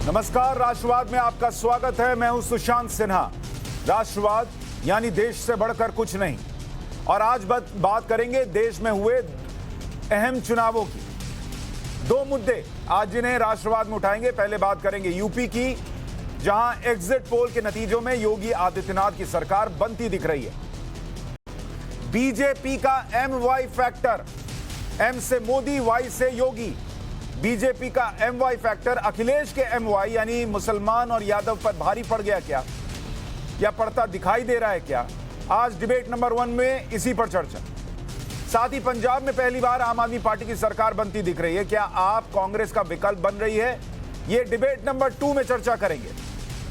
नमस्कार, राष्ट्रवाद में आपका स्वागत है। मैं हूं सुशांत सिन्हा। राष्ट्रवाद यानी देश से बढ़कर कुछ नहीं। और आज बात करेंगे देश में हुए अहम चुनावों की। दो मुद्दे आज जिन्हें राष्ट्रवाद में उठाएंगे। पहले बात करेंगे यूपी की, जहां एग्जिट पोल के नतीजों में योगी आदित्यनाथ की सरकार बनती दिख रही है। बीजेपी का MY फैक्टर, M से मोदी, Y से योगी। बीजेपी का MY फैक्टर अखिलेश के MY यानी मुसलमान और यादव पर भारी पड़ गया क्या, या पड़ता दिखाई दे रहा है क्या? आज डिबेट नंबर 1 में इसी पर चर्चा। साथ ही पंजाब में पहली बार आम आदमी पार्टी की सरकार बनती दिख रही है। क्या आप कांग्रेस का विकल्प बन रही है? ये डिबेट नंबर 2 में चर्चा करेंगे।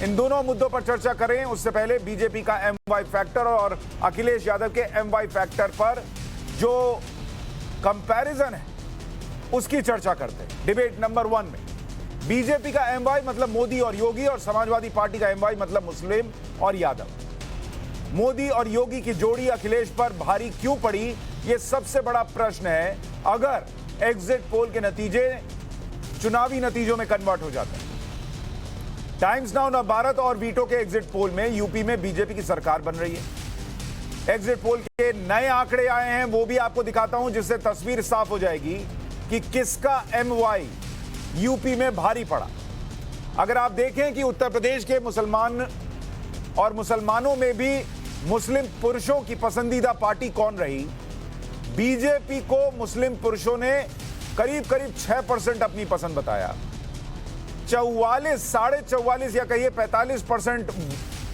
इन दोनों मुद्दों पर चर्चा करें उससे पहले बीजेपी का MY फैक्टर और अखिलेश यादव के MY फैक्टर पर जो कंपैरिजन है उसकी चर्चा करते हैं। डिबेट नंबर 1 में बीजेपी का MY मतलब मोदी और योगी, और समाजवादी पार्टी का MY मतलब मुस्लिम और यादव। मोदी और योगी की जोड़ी अखिलेश पर भारी क्यों पड़ी, यह सबसे बड़ा प्रश्न है अगर एग्जिट पोल के नतीजे चुनावी नतीजों में कन्वर्ट हो जाते हैं। टाइम्स नाउ नवभारत और वीटो के एग्जिट पोल में यूपी में बीजेपी की सरकार बन रही है। एग्जिट पोल के नए आंकड़े आए हैं, वो भी आपको दिखाता हूं, जिससे तस्वीर साफ हो जाएगी कि किसका MY यूपी में भारी पड़ा। अगर आप देखें कि उत्तर प्रदेश के मुसलमान और मुसलमानों में भी मुस्लिम पुरुषों की पसंदीदा पार्टी कौन रही, बीजेपी को मुस्लिम पुरुषों ने करीब 6% अपनी पसंद बताया। 44, 44.5 या कहिए 45%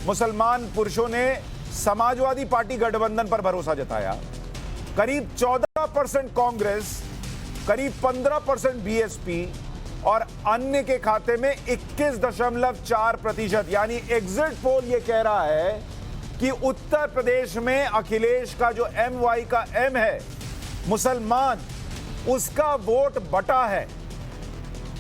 मुसलमान पुरुषों ने समाजवादी पार्टी गठबंधन पर भरोसा जताया। करीब 14% कांग्रेस, करीब 15% BSP और अन्य के खाते में 21.4%। यानी एग्जिट पोल ये कह रहा है कि उत्तर प्रदेश में अखिलेश का जो MY का M है, मुसलमान, उसका वोट बटा है।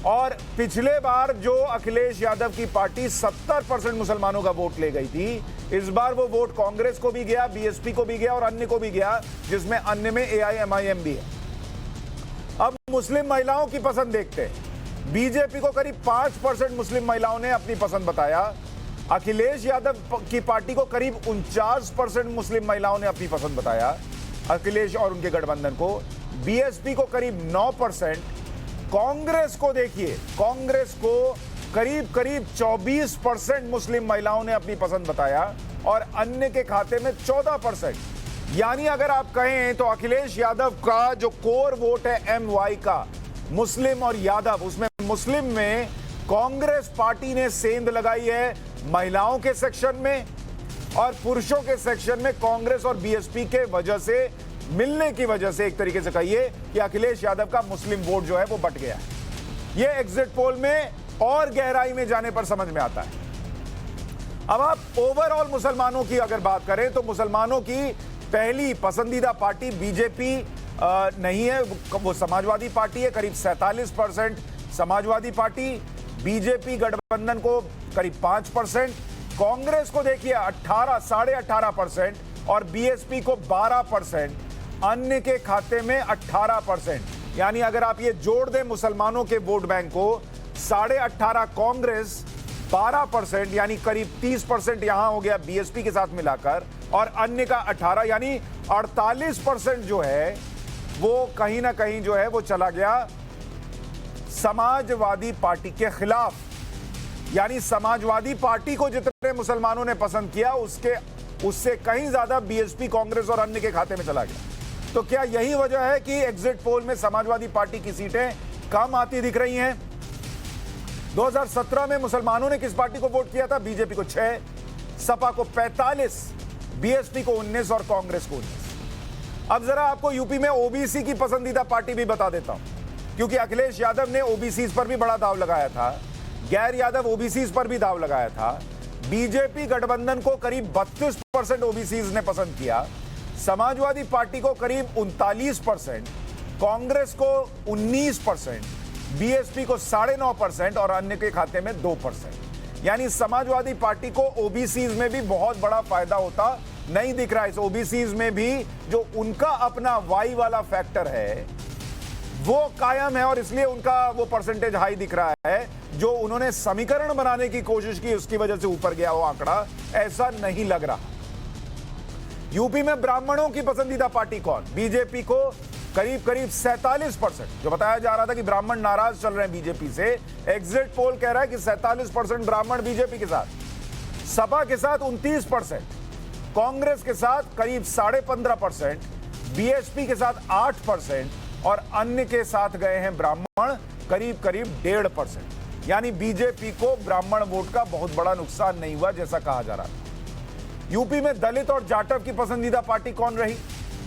और पिछले बार जो अखिलेश यादव की पार्टी 70% मुसलमानों का वोट ले गई थी, इस बार वो वोट कांग्रेस को भी गया, BSP को भी गया और अन्य को भी गया, जिसमें अन्य में AIMIM भी है। अब मुस्लिम महिलाओं की पसंद देखते हैं। बीजेपी को करीब 5% मुस्लिम महिलाओं ने अपनी पसंद बताया। अखिलेश यादव की पार्टी को करीब 49% मुस्लिम महिलाओं ने अपनी पसंद बताया, अखिलेश और उनके गठबंधन को। BSP को करीब 9%। कांग्रेस को देखिए, कांग्रेस को करीब 24% मुस्लिम महिलाओं ने अपनी पसंद बताया और अन्य के खाते में 14%। यानी अगर आप कहें तो अखिलेश यादव का जो कोर वोट है MY का, मुस्लिम और यादव, उसमें मुस्लिम में कांग्रेस पार्टी ने सेंध लगाई है महिलाओं के सेक्शन में, और पुरुषों के सेक्शन में कांग्रेस और BSP के वजह से, मिलने की वजह से एक तरीके से कहिए कि अखिलेश यादव का मुस्लिम वोट जो है वो बट गया है। यह एग्जिट पोल में और गहराई में जाने पर समझ में आता है। अब आप ओवरऑल मुसलमानों की अगर बात करें तो मुसलमानों की पहली पसंदीदा पार्टी बीजेपी नहीं है, वो समाजवादी पार्टी है। करीब 47% समाजवादी पार्टी, बीजेपी गठबंधन को करीब 5%, कांग्रेस को देखिए 18.5% और BSP को 12%, अन्य के खाते में 18%। यानी अगर आप ये जोड़ दें मुसलमानों के वोट बैंक को, 18.5 कांग्रेस, 12% यानी करीब 30% यहां हो गया BSP के साथ मिलाकर, और अन्य का 18, यानी 48% जो है वो कहीं ना कहीं जो है वो चला गया समाजवादी पार्टी के खिलाफ। यानी समाजवादी पार्टी को जितने मुसलमानों ने पसंद किया उससे कहीं ज्यादा BSP, कांग्रेस और अन्य के खाते में चला गया। तो क्या यही वजह है कि एग्जिट पोल में समाजवादी पार्टी की सीटें कम आती दिख रही हैं? 2017 में मुसलमानों ने किस पार्टी को वोट किया था? बीजेपी को 6, सपा को 45, BSP को 19 और कांग्रेस को 19। अब जरा आपको यूपी में OBC की पसंदीदा पार्टी भी बता देता हूं, क्योंकि अखिलेश यादव ने OBCs पर भी बड़ा दाव लगाया था, गैर यादव OBCs पर भी दाव लगाया था। बीजेपी गठबंधन को करीब 32% OBCs ने पसंद किया, समाजवादी पार्टी को करीब 39%, कांग्रेस को 19%, BSP को 9.5% और अन्य के खाते में 2%। यानी समाजवादी पार्टी को OBCs में भी बहुत बड़ा फायदा होता नहीं दिख रहा है। इस OBCs में भी जो उनका अपना Y वाला फैक्टर है वो कायम है और इसलिए उनका वो परसेंटेज हाई दिख रहा है। जो उन्होंने समीकरण बनाने की कोशिश की उसकी वजह से ऊपर गया वो आंकड़ा, ऐसा नहीं लग रहा। यूपी में ब्राह्मणों की पसंदीदा पार्टी कौन? बीजेपी को करीब करीब 47%। जो बताया जा रहा था कि ब्राह्मण नाराज चल रहे हैं बीजेपी से, एग्जिट पोल कह रहा है कि 47% ब्राह्मण बीजेपी के साथ, सपा के साथ 29%, कांग्रेस के साथ करीब 15.5%, बीएसपी के साथ 8% और अन्य के साथ गए हैं ब्राह्मण करीब करीब 1.5%। यानी बीजेपी को ब्राह्मण वोट का बहुत बड़ा नुकसान नहीं हुआ जैसा कहा जा रहा था। यूपी में दलित और जाटव की पसंदीदा पार्टी कौन रही?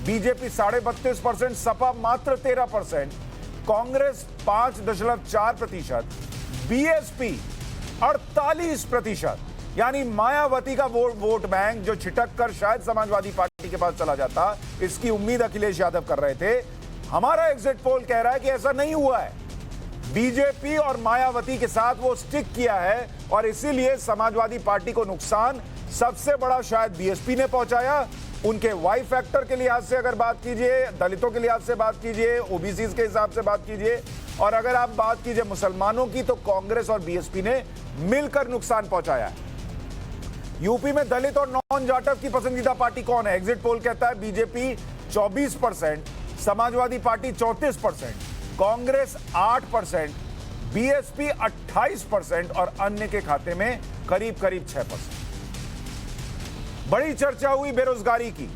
बीजेपी 32.5%, सपा मात्र 13%, कांग्रेस 5.4%, बीएसपी 48%। यानी मायावती का वोट बैंक जो छिटक कर शायद समाजवादी पार्टी के पास चला जाता, इसकी उम्मीद अखिलेश यादव कर रहे थे। हमारा एग्जिट पोल कह रहा है कि ऐसा नहीं हुआ है। बीजेपी और मायावती के साथ वो स्टिक किया है और इसीलिए समाजवादी पार्टी को नुकसान सबसे बड़ा शायद बीएसपी ने पहुंचाया। उनके वाई फैक्टर के लिहाज से अगर बात कीजिए, दलितों के लिहाज से बात कीजिए, ओबीसी के हिसाब से बात कीजिए, और अगर आप बात कीजिए मुसलमानों की, तो कांग्रेस और बीएसपी ने मिलकर नुकसान पहुंचाया है। यूपी में दलित और नॉन जाटव की पसंदीदा पार्टी कौन है? एग्जिट पोल कहता है BJP 24%, Samajwadi party 34%, Congress 8%, BSP 28% और अन्य के खाते में करीब करीब 6%। बड़ी चर्चा हुई बेरोजगारी की,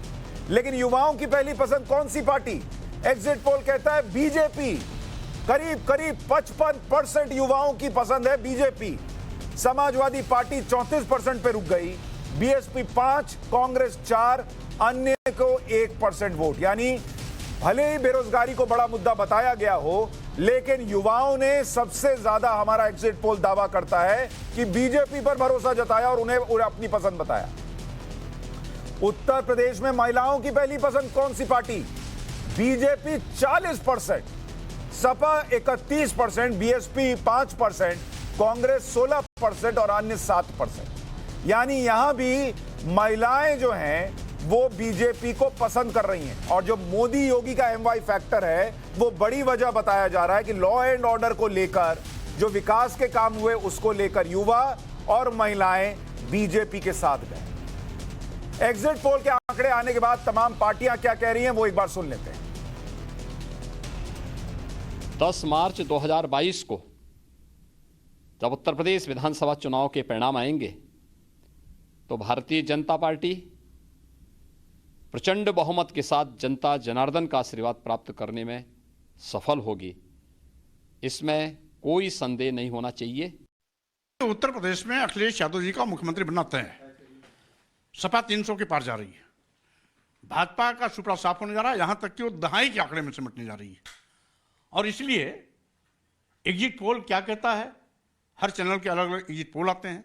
लेकिन युवाओं की पहली पसंद कौन सी पार्टी? एग्जिट पोल कहता है बीजेपी। करीब करीब 55% युवाओं की पसंद है बीजेपी। समाजवादी पार्टी 34% पे रुक गई, बीएसपी 5, कांग्रेस 4, अन्य को 1% वोट। यानी भले ही बेरोजगारी को बड़ा मुद्दा बताया गया हो, लेकिन युवाओं ने सबसे ज्यादा, हमारा एग्जिट पोल दावा करता है कि बीजेपी पर भरोसा जताया और उन्हें अपनी पसंद बताया। उत्तर प्रदेश में महिलाओं की पहली पसंद कौन सी party? BJP 40%, Sapa 31%, BSP 5%, Congress 16% और अन्य 7%। यानी यहां भी महिलाएं जो हैं वो बीजेपी को पसंद कर रही हैं। और जो मोदी योगी का एमवाई फैक्टर है, वो बड़ी वजह बताया जा रहा है कि लॉ एंड ऑर्डर को लेकर, जो विकास के काम हुए उसको लेकर युवा और महिलाएं बीजेपी के साथ गए। एग्जिट पोल के आंकड़े आने के बाद तमाम पार्टियां क्या कह रही हैं वो एक बार सुन लेते हैं। 10 मार्च 2022 को जब उत्तर प्रदेश विधानसभा चुनाव के परिणाम आएंगे तो भारतीय जनता पार्टी प्रचंड बहुमत के साथ जनता जनार्दन का आशीर्वाद प्राप्त करने में सफल होगी, इसमें कोई संदेह नहीं होना चाहिए। उत्तर प्रदेश में अखिलेश यादव जी का मुख्यमंत्री बनना तय है। सपा 300 के पार जा रही है, भाजपा का सुपड़ा साफ होने जा रहा है, यहां तक कि वो दहाई के आंकड़े में सिमटने जा रही है। और इसलिए एग्जिट पोल क्या कहता है, हर चैनल के अलग अलग एग्जिट पोल आते हैं,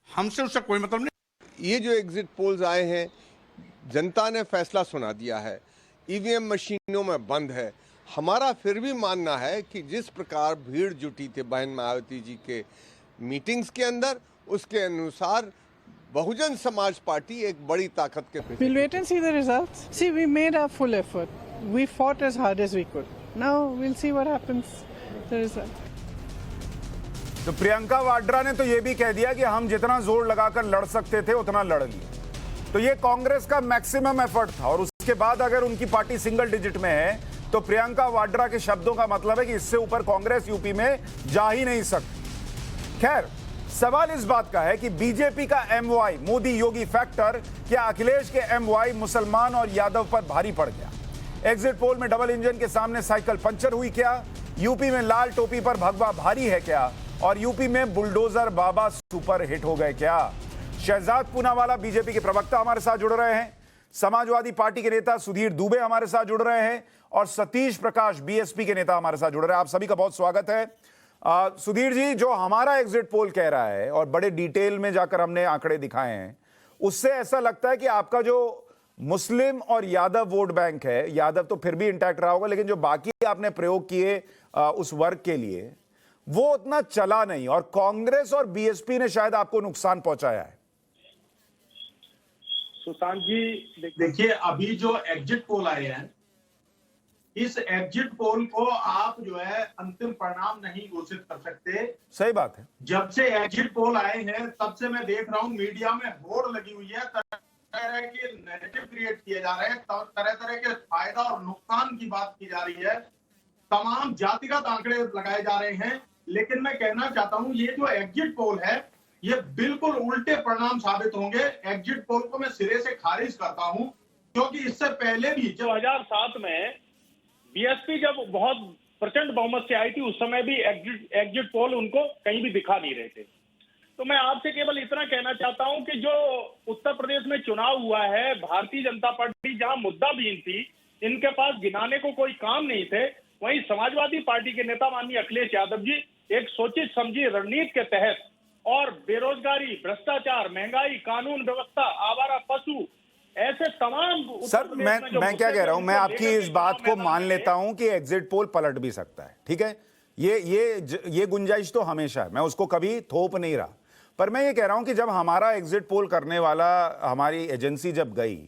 हमसे उससे कोई मतलब नहीं। ये जो एग्जिट पोल्स आए हैं, जनता ने फैसला सुना दिया है, ईवीएम मशीनों में बंद है। हमारा फिर भी मानना है कि जिस प्रकार भीड़ जुटी थी बहन मायावती जी के मीटिंग्स के अंदर, उसके अनुसार बहुजन समाज पार्टी एक बड़ी ताकत के पीछे। We'll wait and see the results. See, we made our full effort. We fought as hard as we could. Now we'll see what happens. The result. तो प्रियंका वाड्रा ने तो यह भी कह दिया कि हम जितना जोर लगाकर लड़ सकते थे उतना लड़ लिए। तो ये कांग्रेस का मैक्सिमम एफर्ट था और उसके बाद अगर उनकी पार्टी सिंगल डिजिट में है तो प्रियंका वाड्रा के शब्दों का मतलब है कि इससे ऊपर कांग्रेस यूपी में जा ही नहीं सकती। खैर, सवाल इस बात का है कि बीजेपी का एमवाई मोदी योगी फैक्टर, क्या अखिलेश के एमवाई मुसलमान और यादव पर भारी पड़ गया? एग्जिट पोल में डबल इंजन के सामने साइकिल पंचर हुई क्या? यूपी में लाल टोपी पर भगवा भारी है क्या? और यूपी में बुलडोजर बाबा सुपर हिट हो गए क्या? शहजाद पूनावाला बीजेपी के प्रवक्ता हमारे साथ जुड़ रहे हैं, समाजवादी पार्टी के नेता सुधीर दुबे हमारे साथ जुड़ रहे हैं और सतीश प्रकाश बीएसपी के नेता हमारे साथ जुड़ रहे हैं। आप सभी का बहुत स्वागत है। सुधीर जी, जो हमारा एग्जिट पोल कह रहा है और बड़े डिटेल में जाकर हमने आंकड़े दिखाए हैं, उससे ऐसा लगता है कि आपका जो मुस्लिम और यादव वोट बैंक है, यादव तो फिर भी इंटैक्ट रहा होगा, लेकिन जो बाकी आपने प्रयोग किए उस वर्ग के लिए, वो उतना चला नहीं और कांग्रेस और बीएसपी ने शायद आपको नुकसान पहुंचाया है। सुशांत जी देखिए, अभी जो एग्जिट पोल आए हैं इस एग्जिट पोल को आप जो है अंतिम परिणाम नहीं घोषित कर सकते। सही बात है। जब से एग्जिट पोल आए हैं तब से मैं देख रहा हूं मीडिया में होड़ लगी हुई है, तरह के नैरेटिव क्रिएट किए जा रहे हैं, तरह तरह के फायदा और नुकसान की बात की जा रही है, तमाम जातिगत आंकड़े लगाए जा रहे हैं। लेकिन मैं कहना चाहता हूं ये जो एग्जिट पोल है ये बिल्कुल उल्टे परिणाम साबित होंगे। एग्जिट पोल को मैं सिरे से खारिज करता हूं, क्योंकि इससे पहले भी 2007 में बीएसपी जब बहुत प्रचंड बहुमत से आई थी उस समय भी एग्जिट पोल उनको कहीं भी दिखा नहीं रहे थे। तो मैं आपसे केवल इतना कहना चाहता हूं कि जो उत्तर प्रदेश में चुनाव हुआ है, भारतीय जनता पार्टी जहां मुद्दाबिहीन थी, इनके पास गिनाने को कोई काम नहीं थे, वहीं समाजवादी पार्टी के नेता माननीय अखिलेश यादव जी एक सोची समझी रणनीति के तहत और बेरोजगारी, भ्रष्टाचार, महंगाई, कानून व्यवस्था, आवारा पशु, ऐसे तमाम सर मैं क्या कह रहा हूं, मैं आपकी इस बात को मान लेता हूं कि एग्जिट पोल पलट भी सकता है, ठीक है, ये गुंजाइश तो हमेशा है, मैं उसको कभी थोप नहीं रहा। पर मैं ये कह रहा हूं कि जब हमारा एग्जिट पोल करने वाला हमारी एजेंसी जब गई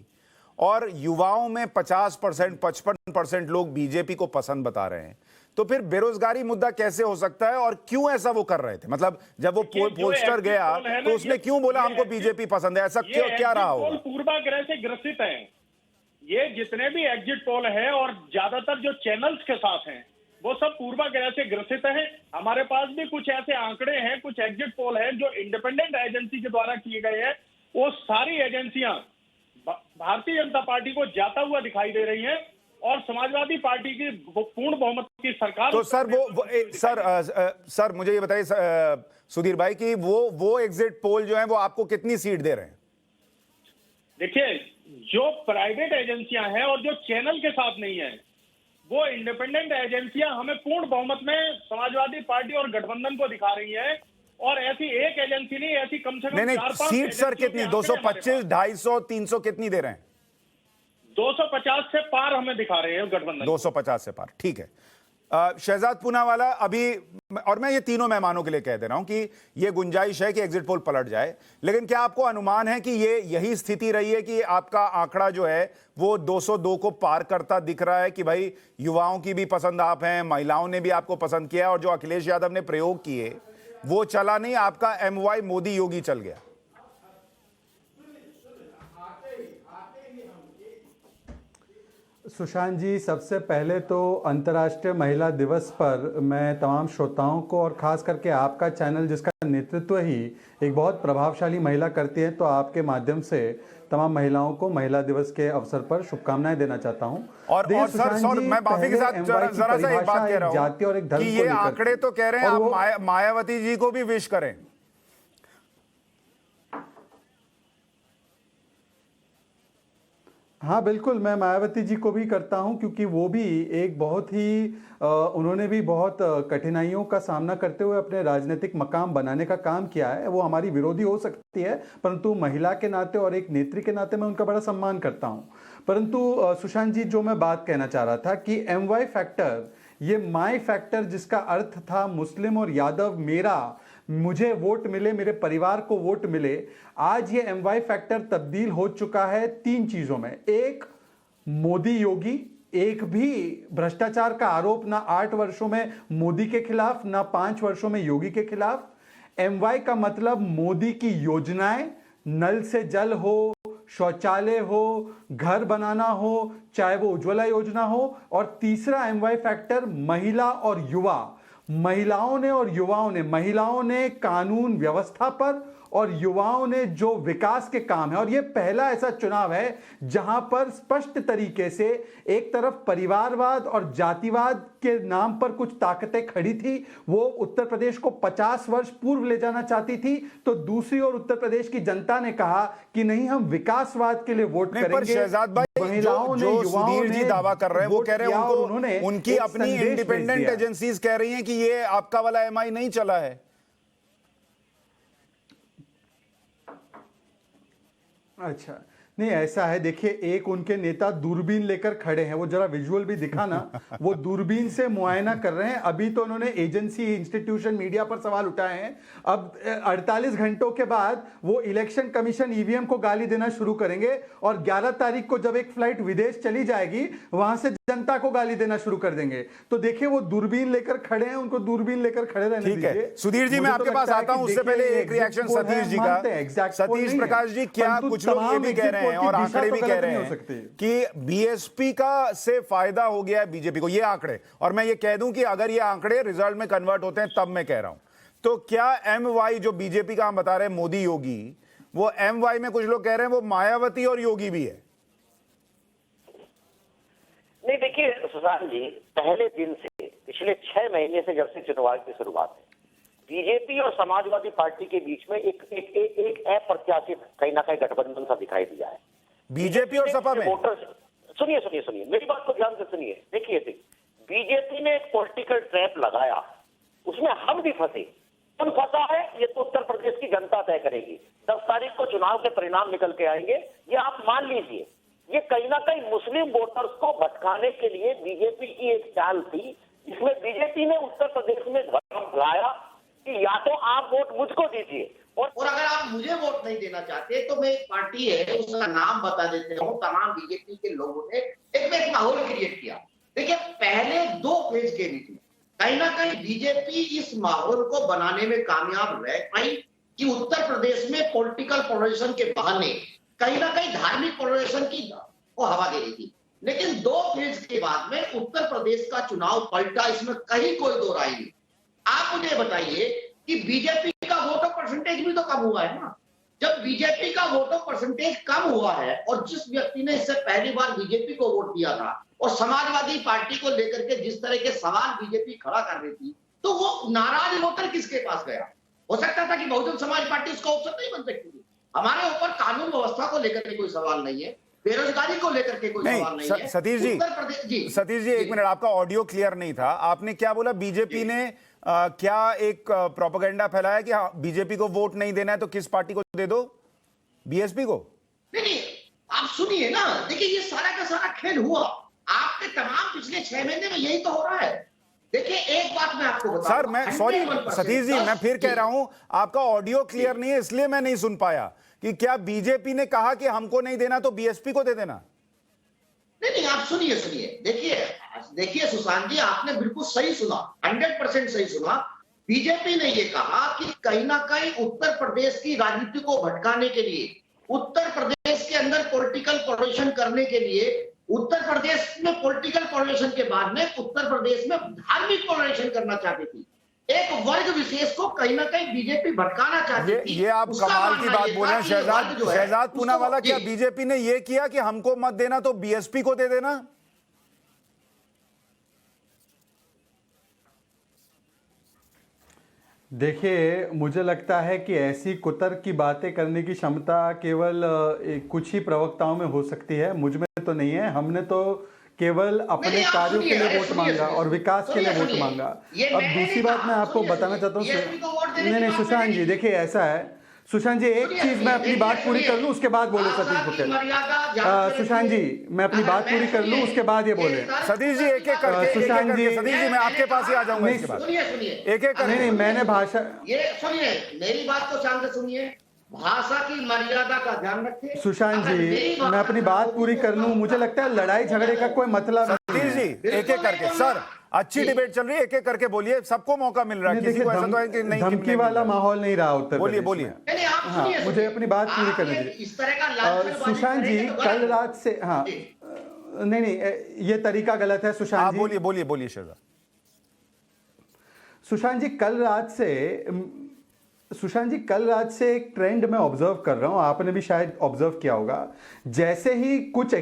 और युवाओं में 50%, 55% लोग बीजेपी को पसंद बता रहे हैं, तो फिर बेरोजगारी मुद्दा कैसे हो सकता है और क्यों ऐसा वो कर रहे थे? मतलब जब वो पोस्टर गया तो उसने क्यों बोला हमको बीजेपी पसंद है? ऐसा क्या रहा होगा? पूर्वाग्रह से ग्रसित हैं ये जितने भी एग्जिट पोल है, और ज्यादातर जो चैनल्स के साथ हैं वो सब पूर्वाग्रह से ग्रसित हैं। हमारे पास भी कुछ ऐसे आंकड़े हैं, कुछ एग्जिट पोल हैं जो इंडिपेंडेंट एजेंसी के द्वारा किए गए हैं। वो सारी एजेंसियां भारतीय जनता पार्टी को जाता हुआ दिखाई दे रही हैं और समाजवादी पार्टी की पूर्ण बहुमत की सरकार। तो सर सर मुझे ये बताइए सुधीर भाई कि वो एग्जिट पोल जो है वो आपको कितनी सीट दे रहे हैं? देखिए, जो प्राइवेट एजेंसियां हैं और जो चैनल के साथ नहीं है, वो इंडिपेंडेंट एजेंसियां हमें पूर्ण बहुमत में समाजवादी पार्टी और गठबंधन को दिखा रही है। और ऐसी एक एजेंसी नहीं, ऐसी कम से कम नहीं 4-5 सीट सर कितनी? 225, 250, 300 कितनी दे रहे हैं? 250 से पार हमें दिखा रहे हैं गठबंधन। 250 से पार, ठीक है। शहजाद पूनावाला अभी, और मैं ये तीनों मेहमानों के लिए कह दे रहा हूं कि ये गुंजाइश है कि एग्जिट पोल पलट जाए, लेकिन क्या आपको अनुमान है कि ये यही स्थिति रही है कि आपका आंकड़ा जो है वो 202 को पार करता दिख रहा है कि भाई युवाओं की भी पसंद आप हैं, महिलाओं ने भी आपको पसंद किया, और जो अखिलेश यादव ने प्रयोग किए वो चला नहीं, आपका MY मोदी योगी चल गया? सुशांत जी, सबसे पहले तो अंतर्राष्ट्रीय महिला दिवस पर मैं तमाम श्रोताओं को और खास करके आपका चैनल जिसका नेतृत्व ही एक बहुत प्रभावशाली महिला करती है, तो आपके माध्यम से तमाम महिलाओं को महिला दिवस के अवसर पर शुभकामनाएं देना चाहता हूं। और सर मैं माफी के साथ जरा सा एक बात कह रहा हूं जाति और एक धर्म कि ये आंकड़े तो कह रहे हैं आप मायावती जी को भी विश करें। हाँ बिल्कुल, मैं मायावती जी को भी करता हूं, क्योंकि वो भी एक बहुत ही उन्होंने भी बहुत कठिनाइयों का सामना करते हुए अपने राजनीतिक मकाम बनाने का काम किया है। वो हमारी विरोधी हो सकती है, परंतु महिला के नाते और एक नेत्री के नाते मैं उनका बड़ा सम्मान करता हूं। परंतु सुशांत जी, जो मैं बात कहना चाह रहा था कि MY फैक्टर, ये माई फैक्टर जिसका अर्थ था मुस्लिम और यादव मेरा, मुझे वोट मिले, मेरे परिवार को वोट मिले, आज ये MY फैक्टर तब्दील हो चुका है 3 चीजों में। एक, मोदी योगी, एक भी भ्रष्टाचार का आरोप ना 8 वर्षों में मोदी के खिलाफ, ना 5 वर्षों में योगी के खिलाफ। MY का मतलब मोदी की योजनाएं, नल से जल हो, शौचालय हो, घर बनाना हो, चाहे वो उज्ज्वला योजना हो। और तीसरा MY फैक्टर महिला और युवा, महिलाओं ने और युवाओं ने, महिलाओं ने कानून व्यवस्था पर और युवाओं ने जो विकास के काम है। और यह पहला ऐसा चुनाव है जहां पर स्पष्ट तरीके से एक तरफ परिवारवाद और जातिवाद के नाम पर कुछ ताकतें खड़ी थी, वो उत्तर प्रदेश को 50 वर्ष पूर्व ले जाना चाहती थी, तो दूसरी ओर उत्तर प्रदेश की जनता ने कहा कि नहीं, हम विकासवाद के लिए वोट करेंगे। पर शहजाद भाई, महिलाओं ने, युवाओं सुधीर जी दावा कर रहे हैं, वो कह रहे हैं उनकी एक अपनी संदेश इंडिपेंडेंट भेज दिया। एजेंसीज कह रही हैं कि ये आपका वाला MI नहीं चला है। अच्छा, नहीं, ऐसा है, देखिए, एक उनके नेता दूरबीन लेकर खड़े हैं, वो जरा विजुअल भी दिखाना। वो दूरबीन से मुआयना कर रहे हैं। अभी तो उन्होंने एजेंसी, इंस्टीट्यूशन, मीडिया पर सवाल उठाए हैं। अब 48 घंटों के बाद वो इलेक्शन कमीशन, ईवीएम को गाली देना शुरू करेंगे और 11 तारीख को जब एक फ्लाइट विदेश चली जाएगी, वहां से जनता को गाली देना शुरू कर देंगे। तो देखिए, वो दूरबीन लेकर खड़े हैं, उनको दूरबीन लेकर खड़े रहने ठीक है। दीजिए। सुधीर जी, मैं आपके पास आता हूं, उससे पहले एक रिएक्शन सतीश जी का। सतीश प्रकाश जी, क्या कुछ लोग ये भी कह रहे हैं और आंकड़े भी कह रहे हैं कि बीएसपी का से फायदा हो गया है बीजेपी को, ये आंकड़े, और मैं ये कह दूं कि अगर ये आंकड़े रिजल्ट में कन्वर्ट होते हैं तब मैं कह रहा हूं, तो क्या एमवाई जो बीजेपी का हम बता रहे हैं मोदी योगी, वो एमवाई में कुछ लोग कह रहे हैं वो मायावती और योगी भी है? नहीं, देखिए सुशांत जी, पहले दिन से पिछले 6 महीने से जब से चुनाव की शुरुआत है, बीजेपी और समाजवादी पार्टी के बीच में एक अप्रत्याशित कहीं ना कहीं गठबंधन सा दिखाई दिया है। बीजेपी और सपा में सुनिए मेरी बात को ध्यान से सुनिए। देखिए, बीजेपी ने एक पॉलिटिकल ट्रैप लगाया, उसमें हम भी फंसे। कौन फंसा है ये तो उत्तर प्रदेश की जनता तय करेगी। 10 तारीख को चुनाव के परिणाम निकल के आएंगे, ये आप मान लीजिए। ये कहीं ना कहीं मुस्लिम वोटर्स को भटकाने के लिए बीजेपी की एक चाल थी, जिसमें बीजेपी ने उत्तर प्रदेश में भ्रम फैलाया कि या तो आप वोट मुझको दीजिए, और अगर आप मुझे वोट नहीं देना चाहते तो मैं एक पार्टी है उसका नाम बता देते हूँ। तमाम बीजेपी के लोगों ने एक माहौल क्रिएट किया। देखिए, पहले 2 फेज के नीति कहीं ना कहीं बीजेपी इस माहौल को बनाने में कामयाब रह पाई कि उत्तर प्रदेश में पॉलिटिकल पोलराइजेशन के बहाने कहीं ना कहीं धार्मिक पोलराइजेशन की को हवा दे रही थी। लेकिन 2 फेज के बाद में उत्तर प्रदेश का चुनाव पलटा, इसमें कहीं कोई दो राय नहीं। आप मुझे बताइए कि बीजेपी का वोटर परसेंटेज भी तो कम हुआ है ना। जब बीजेपी का वोटर परसेंटेज कम हुआ है और जिस व्यक्ति ने इससे पहली बार बीजेपी को वोट दिया था और समाजवादी पार्टी को लेकर के जिस तरह के सवाल बीजेपी खड़ा कर रही थी, तो वो नाराज वोटर किसके पास गया? हो सकता था कि बहुजन समाज पार्टी उसका ऑप्शन नहीं बन सकती थी। हमारे ऊपर कानून व्यवस्था को लेकर के कोई सवाल नहीं है, बेरोजगारी को लेकर के कोई सवाल नहीं है। सतीश जी, एक मिनट, आपका ऑडियो क्लियर नहीं था। आपने क्या बोला? बीजेपी ने क्या एक प्रोपेगेंडा फैलाया कि हाँ, बीजेपी को वोट नहीं देना है तो किस पार्टी को दे दो? बीएसपी को? नहीं, आप सुनिए ना। देखिए, ये सारा का सारा खेल हुआ आपके तमाम पिछले 6 महीने में, यही तो हो रहा है। देखिए, एक बात मैं आपको बताऊं सर, मैं सॉरी सतीश जी, मैं फिर कह रहा हूं, आपका ऑडियो क्लियर नहीं है इसलिए मैं नहीं सुन पाया कि क्या बीजेपी ने कहा कि हमको नहीं देना तो बीएसपी को दे देना? नहीं, आप सुनिए। देखिए सुशांत जी, आपने बिल्कुल सही सुना, 100% सही सुना। बीजेपी ने ये कहा कि कहीं ना कहीं उत्तर प्रदेश की राजनीति को भटकाने के लिए, उत्तर प्रदेश के अंदर पॉलिटिकल पोलराइजेशन करने के लिए, उत्तर प्रदेश में पॉलिटिकल पोलराइजेशन के बाद में उत्तर प्रदेश में धार्मिक पोलराइजेशन करना चाहती थी। एक वर्ग विशेष को कहीं ना कहीं बीजेपी भटकाना चाहती थी। ये आप कमाल की बात बोल रहे हैं शहजाद पूनावाला। क्या बीजेपी ने ये किया कि हमको मत देना तो बीएसपी को दे देना? देखिए, मुझे लगता है कि ऐसी कुतर्क की बातें करने की क्षमता केवल कुछ ही प्रवक्ताओं में हो सकती है, मुझ में तो नहीं है। हमने तो केवल अपने कार्यों के लिए वोट मांगा और विकास के लिए वोट मांगा। अब दूसरी बात मैं आपको बताना चाहता हूँ। नहीं, सुशांत जी, देखिए ऐसा है, सुशांत जी, एक चीज मैं अपनी बात पूरी कर लूं उसके बाद बोले सतीश बुकेल। सुशांत जी, मैं अपनी बात पूरी कर लूं उसके बाद ये बोले सतीश जी। एक एक करके सुशांत जी, सतीश जी, मैं आपके पास ही आ जाऊंगा इसके बाद। सुनिए एक एक करके। नहीं, मैंने भाषा, ये सुनिए, मेरी बात को शांत से सुनिए। भाषा की मर्यादा का ध्यान रखें। सुशांत जी, मैं अपनी बात पूरी कर लूं। मुझे लगता है लड़ाई झगड़े का कोई मतलब नहीं। सतीश जी, एक एक करके। सर, अच्छी डिबेट चल रही है, एक एक करके बोलिए, सबको मौका मिल रहा है। किसी को ऐसा तो है कि नहीं, धमकी वाला माहौल नहीं रहा उत्तर प्रदेश में। बोलिए। हाँ, मुझे अपनी बात पूरी करने दीजिए। सुशांत जी, कल रात से, हाँ, नहीं, ये तरीका गलत है सुशांत जी। बोलिए शहजाद। सुशांत जी, कल रात से एक ट्रेंड मैं ऑब्जर्व कर रहा हूं, आपने भी शायद ऑब्जर्व किया होगा। जैसे ही कुछ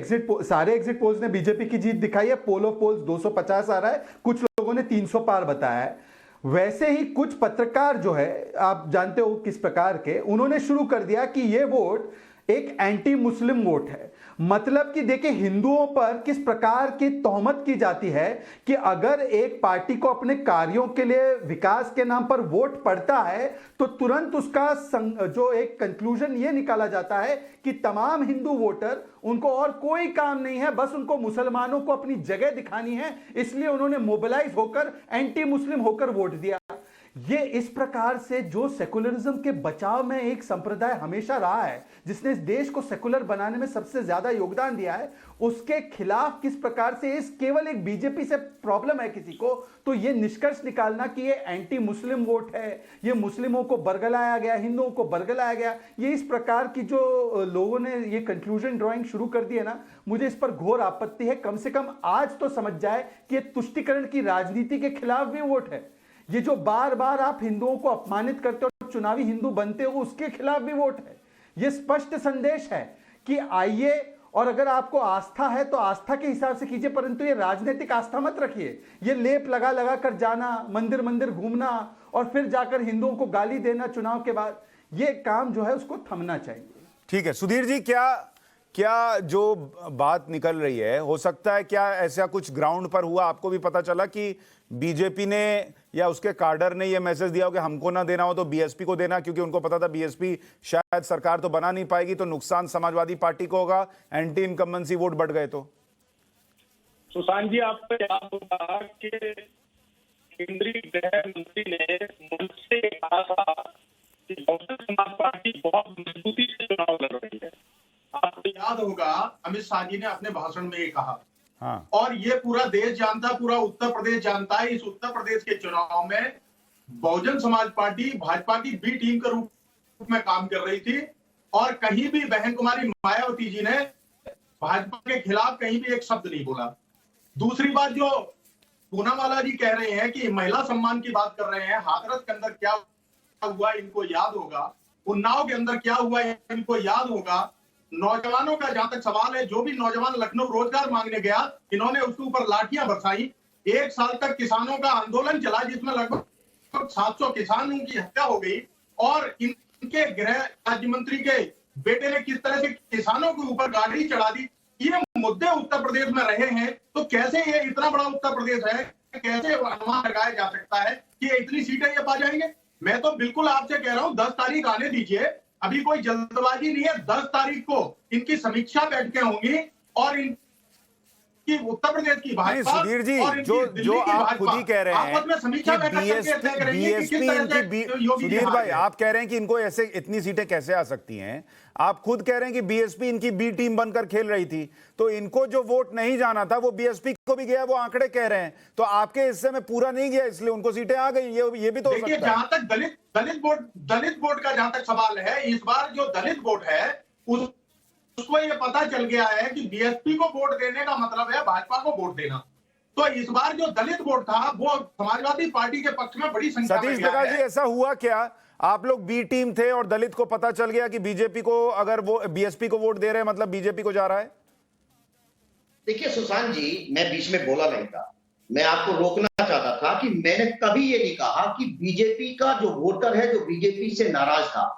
सारे एग्जिट पोल्स ने बीजेपी की जीत दिखाई है, पोल ऑफ पोल्स 250 आ रहा है, कुछ लोगों ने 300 पार बताया है। वैसे ही कुछ पत्रकार जो है, आप जानते हो किस प्रकार के, उन्होंने शुरू कर दिया कि यह वोट एक एंटी मुस्लिम वोट है। मतलब कि देखिए हिंदुओं पर किस प्रकार की तोहमत की जाती है कि अगर एक पार्टी को अपने कार्यों के लिए विकास के नाम पर वोट पड़ता है तो तुरंत उसका जो एक कंक्लूजन ये निकाला जाता है कि तमाम हिंदू वोटर, उनको और कोई काम नहीं है, बस उनको मुसलमानों को अपनी जगह दिखानी है, इसलिए उन्होंने मोबिलाइज होकर एंटी मुस्लिम होकर वोट दिया। ये इस प्रकार से जो सेकुलरिज्म के बचाव में एक संप्रदाय हमेशा रहा है, जिसने इस देश को सेकुलर बनाने में सबसे ज्यादा योगदान दिया है, उसके खिलाफ किस प्रकार से इस केवल एक बीजेपी से प्रॉब्लम है किसी को, तो ये निष्कर्ष निकालना कि ये एंटी मुस्लिम वोट है, ये मुस्लिमों को बरगलाया गया, हिंदुओं को बरगलाया गया, ये इस प्रकार की जो लोगों ने ये कंक्लूजन ड्राइंग शुरू कर दी है ना, मुझे इस पर घोर आपत्ति है। कम से कम आज तो समझ जाए कि ये तुष्टीकरण की राजनीति के खिलाफ भी वोट है। ये जो बार बार आप हिंदुओं को अपमानित करते हो, चुनावी हिंदू बनते हो, उसके खिलाफ भी वोट है। ये स्पष्ट संदेश है कि आइए, और अगर आपको आस्था है तो आस्था के हिसाब से कीजिए, परंतु ये राजनीतिक आस्था मत रखिए। ये लेप लगा लगा कर जाना, मंदिर मंदिर घूमना और फिर जाकर हिंदुओं को गाली देना चुनाव के बाद, ये काम जो है उसको थमना चाहिए। ठीक है सुधीर जी, क्या जो बात निकल रही है, हो सकता है क्या ऐसा कुछ ग्राउंड पर हुआ, आपको भी पता चला कि बीजेपी ने या उसके कार्डर ने यह मैसेज दिया हो कि हमको ना देना हो तो बीएसपी को देना, क्योंकि उनको पता था बीएसपी शायद सरकार तो बना नहीं पाएगी, तो नुकसान समाजवादी पार्टी को होगा, एंटी इनकम्बेंसी वोट बढ़ गए तो? सुशांत जी, आपको याद होगा कि केंद्रीय गृह मंत्री ने मंच से कहा था कि बहुजन समाज पार्टी बहुत मजबूती से चुनाव लड़ रही है। आपको याद होगा अमित शाह जी ने अपने भाषण में ये कहा। हाँ। और ये पूरा देश जानता, पूरा उत्तर प्रदेश जानता है, इस उत्तर प्रदेश के चुनाव में बहुजन समाज पार्टी भाजपा की बी टीम के रूप में काम कर रही थी, और कहीं भी बहन कुमारी मायावती जी ने भाजपा के खिलाफ कहीं भी एक शब्द नहीं बोला। दूसरी बात, जो पूनावाला जी कह रहे हैं कि महिला सम्मान की बात कर रहे हैं, हाथरस के अंदर क्या हुआ इनको याद होगा, उन्नाव के अंदर क्या हुआ इनको याद होगा। नौजवानों का जहां तक सवाल है, जो भी नौजवान लखनऊ रोजगार मांगने गया, इन्होंने उसके ऊपर लाठियां बरसाई। 1 साल तक किसानों का आंदोलन चला, जिसमें लगभग 700 किसानों की हत्या हो गई, और इनके गृह राज्य मंत्री के बेटे ने किस तरह से किसानों के ऊपर गाड़ी चढ़ा दी। ये मुद्दे उत्तर प्रदेश में रहे हैं, तो कैसे ये इतना बड़ा उत्तर प्रदेश है, कैसे अनुमान लगाया जा सकता है कि इतनी सीटें ये पा जाएंगे? मैं तो बिल्कुल आपसे कह रहा हूं 10 तारीख आने दीजिए, अभी कोई जल्दबाजी नहीं है। 10 तारीख को इनकी समीक्षा बैठकें होंगी, और इनकी उत्तर प्रदेश की भाजपा सुधीर जी, और जो आप खुद ही कह रहे हैं सुधीर भाई, आप कह रहे हैं कि इनको ऐसे इतनी सीटें कैसे आ सकती हैं, आप खुद कह रहे हैं कि बीएसपी इनकी बी टीम बनकर खेल रही थी, तो इनको जो वोट नहीं जाना था वो बीएसपी को भी गया, वो आंकड़े कह रहे हैं, तो आपके हिस्से में पूरा नहीं गया, इसलिए उनको सीटें आ गई। ये भी तो हो सकता है। जहां तक दलित वोट का जहां तक सवाल है, इस बार जो दलित वोट है उसको ये पता चल गया है कि बीएसपी को वोट देने का मतलब है भाजपा को वोट देना। तो इस बार जो दलित वोट था वो समाजवादी पार्टी के पक्ष में बड़ी संख्या में सतीश प्रकाश जी, ऐसा हुआ क्या, आप लोग बी टीम थे और दलित को पता चल गया कि बीजेपी को, अगर वो बीएसपी को वोट दे रहे हैं मतलब बीजेपी को जा रहा है? देखिए सुशांत जी, मैं बीच में बोला नहीं था, मैं आपको रोकना चाहता था कि मैंने कभी ये नहीं कहा कि बीजेपी का जो वोटर है, जो बीजेपी से नाराज था,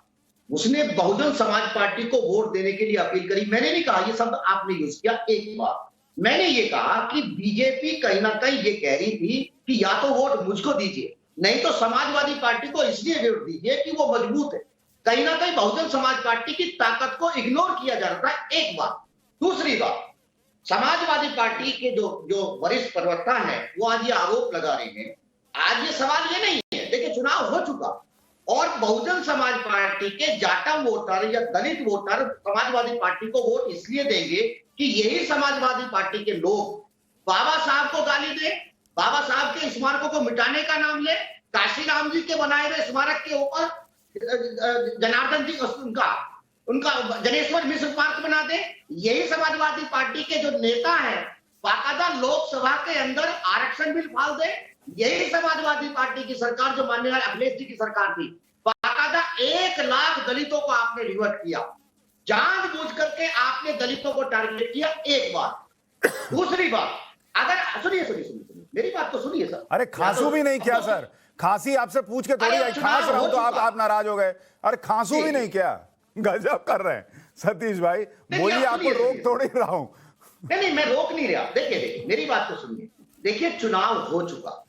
उसने बहुजन समाज पार्टी को वोट देने के लिए अपील करी। मैंने नहीं कहा, ये शब्द आपने यूज किया। एक बार मैंने ये कहा कि बीजेपी कहीं ना कहीं ये कह रही थी कि या तो वोट मुझको दीजिए, नहीं तो समाजवादी पार्टी को इसलिए वोट दीजिए कि वो मजबूत है। कहीं ना कहीं बहुजन समाज पार्टी की ताकत को इग्नोर किया जा रहा था, एक बात। दूसरी बात, समाजवादी पार्टी के जो वरिष्ठ प्रवक्ता हैं वो आज ये आरोप लगा रहे हैं, आज ये सवाल ये नहीं है, देखिए चुनाव हो चुका, और बहुजन समाज पार्टी के जाटा वोटर या दलित वोटर समाजवादी पार्टी को वोट इसलिए देंगे कि यही समाजवादी पार्टी के लोग बाबा साहब को गाली दे, बाबा साहब के स्मारकों को मिटाने का नाम ले, काशीराम जी के बनाए हुए स्मारक के ऊपर जनार्दन जी उनका जनेश्वर मिश्र पार्क बना दे। यही समाजवादी पार्टी के जो नेता हैं बाकायदा लोकसभा के अंदर आरक्षण बिल फाल दे। यही समाजवादी पार्टी की सरकार, जो माननीय अखिलेश जी की सरकार थी, बाकायदा 1 लाख दलितों को आपने रिवर्ट किया, जानबूझ करके आपने दलितों को टारगेट किया। एक बात। दूसरी बात, अगर सुनिए मेरी बात तो सुनिए सर। अरे खांसू भी नहीं किया सर, खांसी आपसे पूछ के थोड़ी आई, खांस रहा हूं तो आप नाराज हो गए। अरे खांसू भी नहीं किया, गजब कर रहे हैं सतीश भाई, बोलिए, आपको रोक थोड़ी रहा हूं। नहीं, मैं रोक नहीं रहा। देखिए मेरी बात तो सुनिए। देखिए चुनाव हो चुका,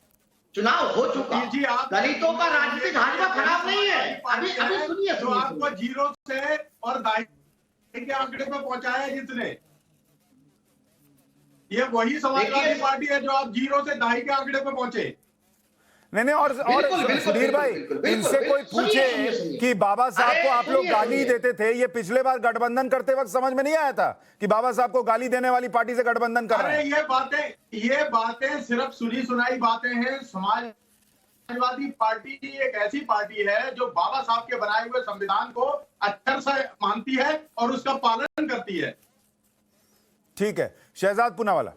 जी, आप दलितों का राजनीतिक हाजमा खराब नहीं है। अभी सुनिए, जो आपको जीरो से और दाई के आंकड़े पे पहुंचाया है जिसने, ये वही समाजवादी पार्टी है जो आप जीरो से दाई के आंकड़े पे पहुंचे। नहीं, और सुधीर भाई, इनसे कोई पूछे कि बाबा साहब को आप लोग गाली देते थे, ये पिछले बार गठबंधन करते वक्त समझ में नहीं आया था कि बाबा साहब को गाली देने वाली पार्टी से गठबंधन कर रहे हैं? ये बातें सिर्फ सुनी सुनाई बातें हैं। समाजवादी पार्टी एक ऐसी पार्टी है जो बाबा साहब के बनाए हुए संविधान को अक्षर से मानती है और उसका पालन करती है। ठीक है, शहजाद पूनावाला।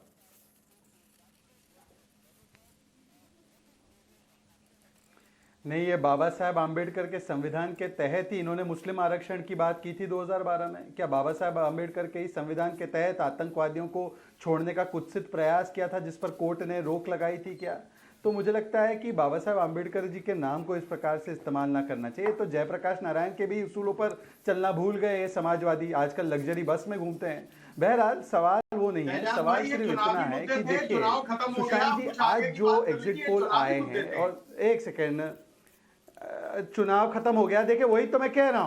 नहीं, ये बाबा साहब आम्बेडकर के संविधान के तहत ही इन्होंने मुस्लिम आरक्षण की बात की थी 2012 में। क्या बाबा साहब आम्बेडकर के ही संविधान के तहत आतंकवादियों को छोड़ने का कुत्सित प्रयास किया था जिस पर कोर्ट ने रोक लगाई थी क्या? तो मुझे लगता है कि बाबा साहब आम्बेडकर जी के नाम को इस प्रकार से इस्तेमाल ना करना चाहिए। तो जयप्रकाश नारायण के भी उसूलों पर चलना भूल गए ये समाजवादी, आजकल लग्जरी बस में घूमते हैं। बहरहाल सवाल वो नहीं है, सवाल सिर्फ इतना है कि देखिए सुशांत जी, आज जो एग्जिट पोल आए हैं, और एक सेकेंड, चुनाव खत्म हो गया। देखिए वही तो मैं कह रहा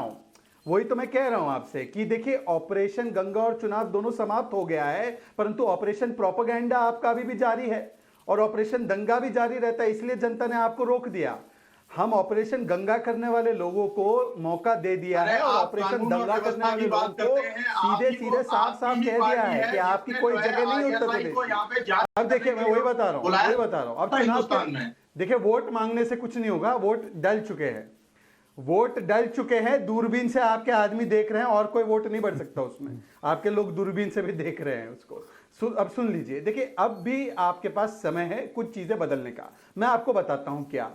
हूं आपसे कि देखिए ऑपरेशन गंगा और चुनाव दोनों समाप्त हो गया है, परंतु ऑपरेशन प्रोपेगेंडा आपका अभी भी जारी है और ऑपरेशन दंगा भी जारी रहता है। इसलिए जनता ने आपको रोक दिया। हम ऑपरेशन गंगा करने वाले लोगों को मौका दे दिया है और ऑपरेशन दंगा करने वाले लोगों को सीधे साफ कह दिया है कि आपकी कोई जगह नहीं उत्तर प्रदेश। अब देखिए मैं वही बता रहा हूं अब चुनाव में देखिए वोट मांगने से कुछ नहीं होगा। वोट डल चुके हैं, दूरबीन से आपके आदमी देख रहे हैं और कोई वोट नहीं बढ़ सकता उसमें। आपके लोग दूरबीन से भी देख रहे हैं उसको। अब सुन लीजिए, देखिए अब भी आपके पास समय है कुछ चीजें बदलने का। मैं आपको बताता हूं क्या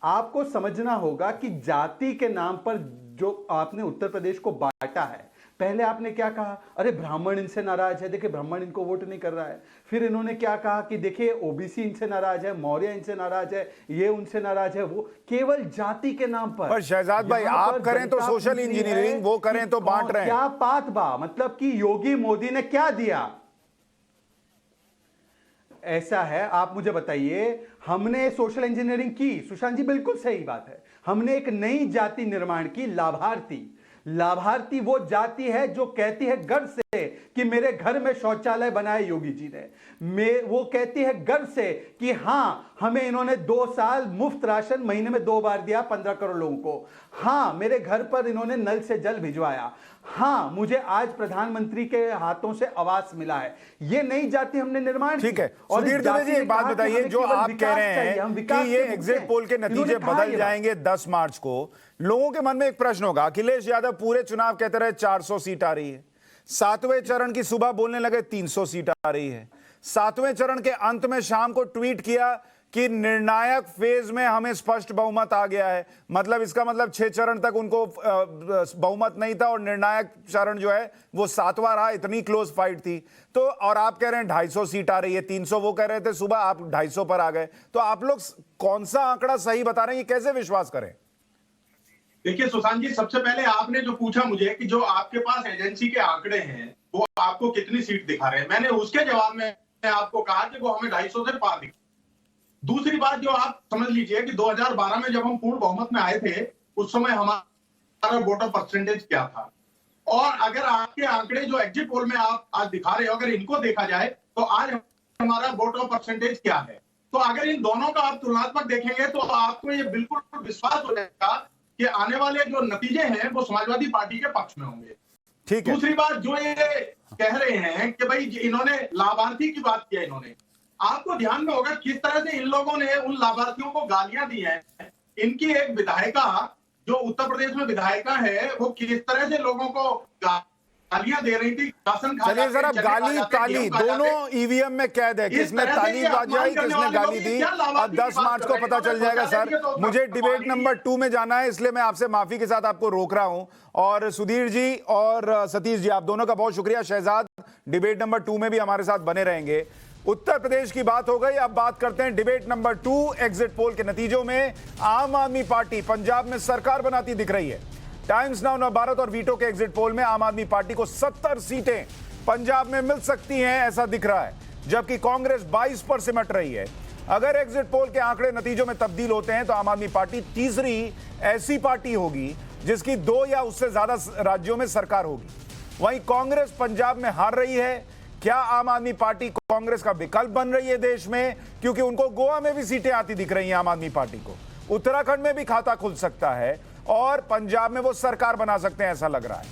आपको समझना होगा कि जाति के नाम पर जो आपने उत्तर प्रदेश को बांटा है, पहले आपने क्या कहा, अरे ब्राह्मण इनसे नाराज है, देखिए ब्राह्मण इनको वोट नहीं कर रहा है। फिर इन्होंने क्या कहा कि देखिए ओबीसी इनसे नाराज है, मौर्य इनसे नाराज है, ये उनसे नाराज है। वो केवल जाति के नाम पर शहजाद भाई, आप करें तो सोशल इंजीनियरिंग, वो करें तो बांट रहे हैं। क्या बात बा, मतलब कि योगी मोदी ने क्या दिया? ऐसा है, आप मुझे बताइए, हमने सोशल इंजीनियरिंग की, सुशांत जी बिल्कुल सही बात है। हमने एक नई जाति निर्माण की, लाभार्थी वो जाति है जो कहती है गर्व से कि मेरे घर में शौचालय बनाए योगी जी ने। वो कहती है गर्व से कि हां हमें इन्होंने 2 साल मुफ्त राशन महीने में 2 बार दिया 15 करोड़ लोगों को। हां मेरे घर पर इन्होंने नल से जल भिजवाया। हां मुझे आज प्रधानमंत्री के हाथों से आवास मिला है। ये नई जाति हमने निर्माण की। ठीक है, सुधीर दुबे जी एक बात बताइए, जो आप कह रहे हैं कि ये एग्जिट पोल के नतीजे बदल जाएंगे 10 मार्च को, लोगों के मन में एक प्रश्न होगा। अखिलेश यादव पूरे चुनाव कहते रहे 400 सीट आ रही है, 7वें चरण की सुबह बोलने लगे 300 सीट आ रही है, 7वें चरण के अंत में शाम को ट्वीट किया कि निर्णायक फेज में हमें स्पष्ट बहुमत आ गया है। मतलब इसका मतलब 6 चरण तक उनको बहुमत नहीं था और निर्णायक चरण जो है वो 7वां रहा। इतनी क्लोज फाइट थी। तो और आप कह रहे हैं 250 सीट आ रही है, 300 वो कह रहे थे सुबह, आप 250 पर आ गए। तो आप लोग कौन सा आंकड़ा सही बता रहे हैं, ये कैसे विश्वास करें? देखिए सुशांत जी, सबसे पहले आपने जो पूछा मुझे कि जो आपके पास एजेंसी के आंकड़े हैं वो आपको कितनी सीट दिखा रहे हैं, मैंने उसके जवाब में आपको कहा कि वो हमें 250 से पार दिखा। दूसरी बात जो आप समझ लीजिए कि 2012 में जब हम पूर्ण बहुमत में आए थे, उस समय हमारा वोटर परसेंटेज क्या था, और अगर आपके आंकड़े जो एग्जिट पोल में आप आज दिखा रहे हो, अगर इनको देखा जाए तो आज हमारा वोटर परसेंटेज क्या है। तो अगर इन दोनों का आप तुलनात्मक देखेंगे तो आपको ये बिल्कुल विश्वास हो जाएगा कि आने वाले जो नतीजे हैं वो समाजवादी पार्टी के पक्ष में होंगे। ठीक है। दूसरी बात जो ये कह रहे हैं कि भाई इन्होंने लाभार्थी की बात किया, इन्होंने, आपको ध्यान में होगा किस तरह से इन लोगों ने उन लाभार्थियों को गालियां दी हैं। इनकी एक विधायिका जो उत्तर प्रदेश में विधायिका है, वो किस तरह से लोगों को गालियां दे रही थी। चलिए सर, अब गाली ताली दोनों ईवीएम में कैद है, किसने ताली बजाई किसने गाली दी, अब 10 मार्च को पता चल जाएगा। सर मुझे डिबेट नंबर 2 में जाना है, इसलिए मैं आपसे माफी के साथ आपको रोक रहा हूं। और सुधीर जी और सतीश जी, आप दोनों का बहुत शुक्रिया। शहजाद डिबेट नंबर 2 में भी हमारे साथ बने रहेंगे। उत्तर प्रदेश की बात हो गई, अब बात करते हैं डिबेट नंबर 2। एग्जिट पोल के नतीजों में आम आदमी पार्टी पंजाब में सरकार बनाती दिख रही है। टाइम्स नाउ नवभारत और वीटो के एग्जिट पोल में आम आदमी पार्टी को 70 सीटें पंजाब में मिल सकती हैं, ऐसा दिख रहा है, जबकि कांग्रेस 22 पर सिमट रही है। अगर एग्जिट पोल के आंकड़े नतीजों में तब्दील होते हैं तो आम आदमी पार्टी तीसरी ऐसी पार्टी होगी जिसकी 2 या उससे ज्यादा राज्यों में सरकार होगी। वहीं कांग्रेस पंजाब में हार रही है। क्या आम आदमी पार्टी कांग्रेस का विकल्प बन रही है देश में? क्योंकि उनको गोवा में भी सीटें आती दिख रही हैं आम आदमी पार्टी को, उत्तराखंड में भी खाता खुल सकता है और पंजाब में वो सरकार बना सकते हैं, ऐसा लग रहा है।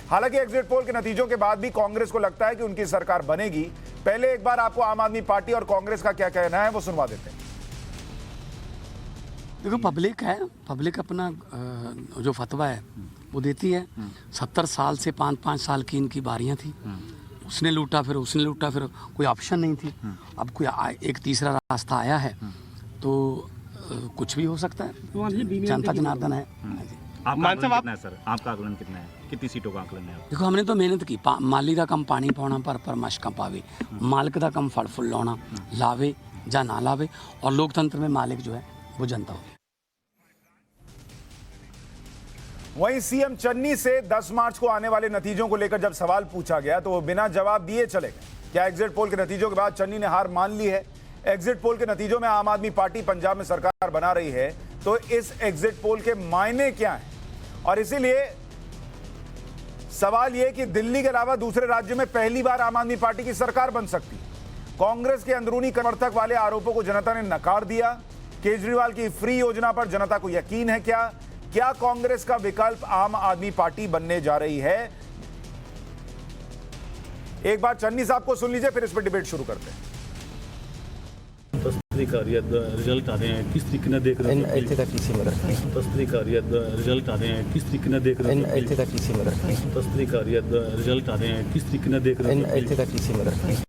हालांकि एग्जिट पोल के नतीजों के बाद भी कांग्रेस को लगता है कि उनकी सरकार बनेगी। पहले एक बार आपको आम आदमी पार्टी और कांग्रेस का क्या कहना है वो सुनवा देते हैं। देखो, पब्लिक है, पब्लिक अपना जो फतवा है वो देती है। 70 साल से 5-5 साल की इनकी बारियां थी, उसने लूटा फिर उसने लूटा, फिर कोई ऑप्शन नहीं थी। अब कोई एक तीसरा रास्ता आया है तो कुछ भी हो सकता है। जनता जनार्दन है। आपका आकलन कितना है सर? आपका आकलन कितना है? कितनी सीटों का आकलन है? देखो, हमने तो मेहनत की। माली का कम पानी पाना पर मशक पावे, मालिक का कम फल फुल लाना, लावे या ना लावे, और लोकतंत्र में मालिक जो है वो जनता हो। वहीं सीएम चन्नी से 10 मार्च को आने वाले नतीजों को लेकर जब सवाल पूछा गया तो वो बिना जवाब दिए चले गए। क्या एग्जिट पोल के नतीजों के बाद चन्नी ने हार मान ली है? एग्जिट पोल के नतीजों में आम आदमी पार्टी पंजाब में सरकार बना रही है, तो इस एग्जिट पोल के मायने क्या हैं? और इसीलिए सवाल यह कि दिल्ली के अलावा दूसरे राज्यों में पहली बार आम आदमी पार्टी की सरकार बन सकती है। कांग्रेस के अंदरूनी समर्थक वाले आरोपों को जनता ने नकार दिया। केजरीवाल की फ्री योजना पर जनता को यकीन है क्या? क्या कांग्रेस का विकल्प आम आदमी पार्टी बनने जा रही है? एक बार चन्नी साहब को सुन लीजिए, फिर इस पर डिबेट शुरू करते हैं। 10 तरीका रिजल्ट आ रहे हैं, किस तरीके ने देख रहे हैं? 10 तरीका रिजल्ट आ रहे हैं, किस तरीके ने देख रहे हैं? 10 तरीका रिजल्ट आ रहे हैं, किस तरीके ने देख रहे हैं?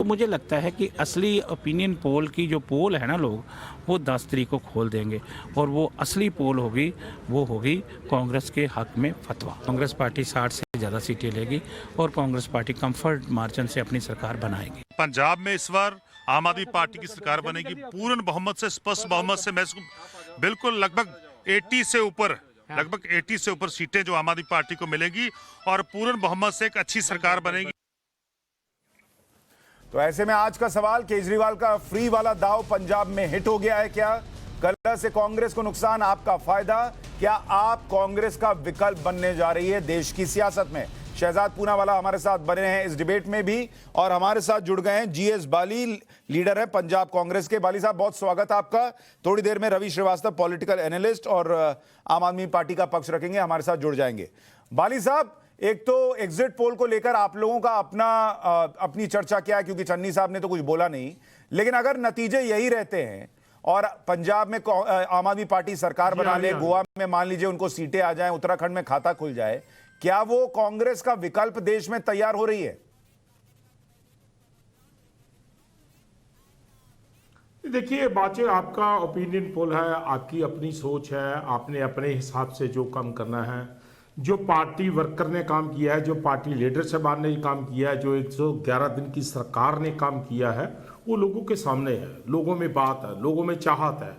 तो मुझे लगता है कि असली ओपिनियन पोल की जो पोल है ना, लोग वो 10 तारीख को खोल देंगे और वो असली पोल होगी, वो होगी कांग्रेस के हक में फतवा। कांग्रेस पार्टी 60 से ज़्यादा सीटें लेगी और कांग्रेस पार्टी कंफर्ट मार्जिन से अपनी सरकार बनाएगी। पंजाब में इस बार आम आदमी पार्टी की सरकार बनेगी पूर्ण बहुमत से, स्पष्ट बहुमत से। मैं बिल्कुल लगभग 80 से ऊपर सीटें जो आम आदमी पार्टी को मिलेगी और पूर्ण बहुमत से एक अच्छी सरकार बनेगी। तो ऐसे में आज का सवाल, केजरीवाल का फ्री वाला दाव पंजाब में हिट हो गया है क्या? कल से कांग्रेस को नुकसान, आपका फायदा? क्या आप कांग्रेस का विकल्प बनने जा रही है देश की सियासत में? शहजाद पूनावाला हमारे साथ बने हैं इस डिबेट में भी और हमारे साथ जुड़ गए हैं जीएस बाली, लीडर है पंजाब कांग्रेस के। बाली साहब, बहुत स्वागत है आपका। थोड़ी देर में रवि श्रीवास्तव, पॉलिटिकल एनालिस्ट और आम आदमी पार्टी का पक्ष रखेंगे, हमारे साथ जुड़ जाएंगे। बाली साहब, एक तो एग्जिट पोल को लेकर आप लोगों का अपनी चर्चा क्या है, क्योंकि चन्नी साहब ने तो कुछ बोला नहीं, लेकिन अगर नतीजे यही रहते हैं और पंजाब में आम आदमी पार्टी सरकार बना ले, गोवा में मान लीजिए उनको सीटें आ जाएं, उत्तराखंड में खाता खुल जाए, क्या वो कांग्रेस का विकल्प देश में तैयार हो रही है? देखिए बाचे, आपका ओपिनियन पोल है, आपकी अपनी सोच है, आपने अपने हिसाब से जो काम करना है, जो पार्टी वर्कर ने काम किया है, जो पार्टी लीडर साहब ने काम किया है, जो 111 दिन की सरकार ने काम किया है, वो लोगों के सामने है, लोगों में बात है, लोगों में चाहत है।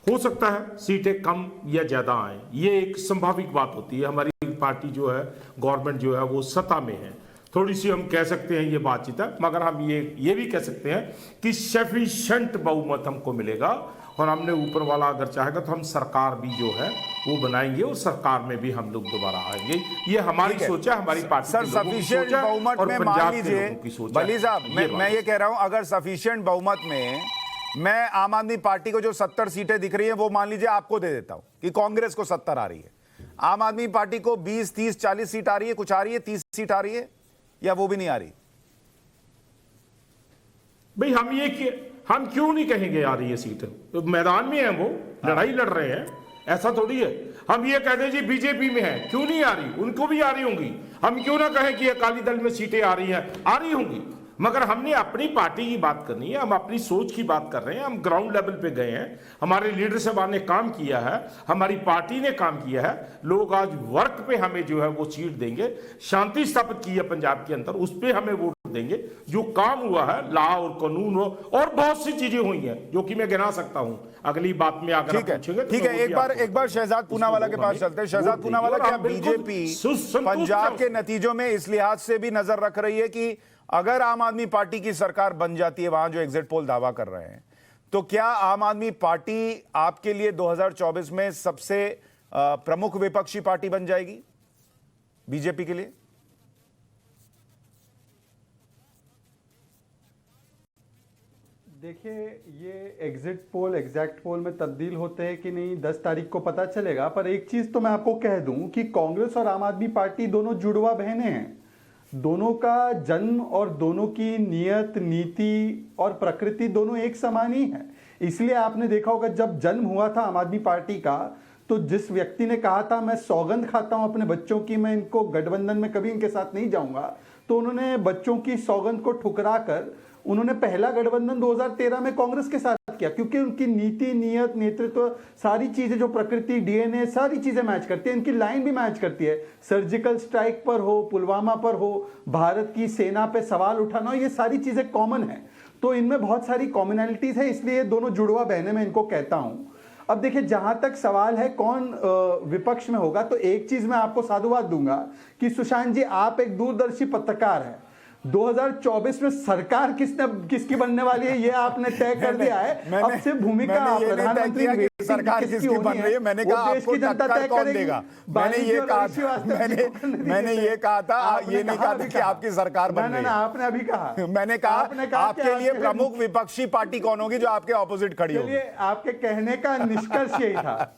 हो सकता है सीटें कम या ज़्यादा आए, ये एक संभाविक बात होती है। हमारी पार्टी जो है, गवर्नमेंट जो है वो सत्ता में है, थोड़ी सी हम कह सकते हैं ये बातचीत है, मगर हम ये भी कह सकते हैं कि सफिशिएंट बहुमत हमको मिलेगा और हमने ऊपर वाला अगर चाहेगा तो हम सरकार भी जो है वो बनाएंगे और सरकार में भी हम लोग दोबारा आएंगे। ये हमारी सोच है, हमारी पार्टी सर सफिशिएंट बहुमत में मान लीजिए, बली साहब मैं ये कह रहा हूं, अगर सफिशिएंट बहुमत में मैं आम आदमी पार्टी को जो 70 सीटें दिख रही है वो मान लीजिए आपको दे देता हूं कि कांग्रेस को 70 आ रही है, आम आदमी पार्टी को 20, 30, 40 सीट आ रही है, कुछ आ रही है, 30 सीट आ रही है, या वो भी नहीं आ रही? भाई हम क्यों नहीं कहेंगे आ रही है सीट? तो मैदान में है, वो लड़ाई लड़ रहे हैं, ऐसा थोड़ी है। हम ये कहते हैं जी बीजेपी में है, क्यों नहीं आ रही? उनको भी आ रही होंगी। हम क्यों ना कहें कि अकाली दल में सीटें आ रही हैं, आ रही होंगी, मगर हमने अपनी पार्टी की बात करनी है, हम अपनी सोच की बात कर रहे हैं। हम ग्राउंड लेवल पे गए हैं, हमारे लीडर साहब ने काम किया है, हमारी पार्टी ने काम किया है, लोग आज वर्क पे हमें जो है वो सीट देंगे। शांति स्थापित की है पंजाब के अंदर, उस पर हमें वोट देंगे। जो काम हुआ है, लॉ और कानून हो और बहुत सी चीजें हुई हैं जो कि मैं गिना सकता हूं, अगली बात में आकर ठीक है, ठीक है। एक बार शहजाद पूनावाला के पास चलते हैं। शहजाद पूनावाला, क्या बीजेपी पंजाब के नतीजों में इस लिहाज से भी नजर रख रही है कि अगर आम आदमी पार्टी की सरकार बन जाती है, वहां जो एग्जिट पोल दावा कर रहे हैं, तो क्या आम आदमी पार्टी आपके लिए 2024 में सबसे प्रमुख विपक्षी पार्टी बन जाएगी बीजेपी के लिए? देखिए, ये एग्जिट पोल एग्जैक्ट पोल में तब्दील होते हैं कि नहीं 10 तारीख को पता चलेगा। पर एक चीज तो मैं आपको कह दूं कि कांग्रेस और आम आदमी पार्टी दोनों जुड़वा बहनें हैं। दोनों का जन्म और दोनों की नियत, नीति और प्रकृति दोनों एक समान ही है। इसलिए आपने देखा होगा जब जन्म हुआ था आम आदमी पार्टी का, तो जिस व्यक्ति ने कहा था मैं सौगंध खाता हूं अपने बच्चों की, मैं इनको गठबंधन में कभी इनके साथ नहीं जाऊंगा, तो उन्होंने बच्चों की सौगंध को ठुकरा कर उन्होंने पहला गठबंधन 2013 में कांग्रेस के साथ किया, क्योंकि उनकी नीति, नियत, नेतृत्व, सारी चीजें, जो प्रकृति, डीएनए, सारी चीजें मैच करती है। इनकी लाइन भी मैच करती है। सर्जिकल स्ट्राइक पर हो, पुलवामा पर हो, भारत की सेना पे सवाल उठाना, ये सारी चीजें कॉमन है। तो इनमें बहुत सारी कॉमनैलिटीज है, इसलिए दोनों जुड़वा बहनें मैं इनको कहता हूं। अब देखिए, जहां तक सवाल है कौन विपक्ष में होगा, तो एक चीज मैं आपको साधुवाद दूंगा कि सुशांत जी, आप एक दूरदर्शी पत्रकार हैं। 2024 में सरकार किसकी बनने वाली है ये आपने तय कर दिया है। अब से भूमिका प्रधानमंत्री की सरकार किसकी बन रही है, मैंने कहा आपको टक्कर कौन देगा। मैंने ये कहा था, ये नहीं कहा था कि आपकी सरकार बन रही है। आपने अभी कहा, मैंने कहा आपके लिए प्रमुख विपक्षी पार्टी कौन होगी जो आपके ऑपोजिट खड़ी होगी। आपके कहने का निष्कर्ष यही था।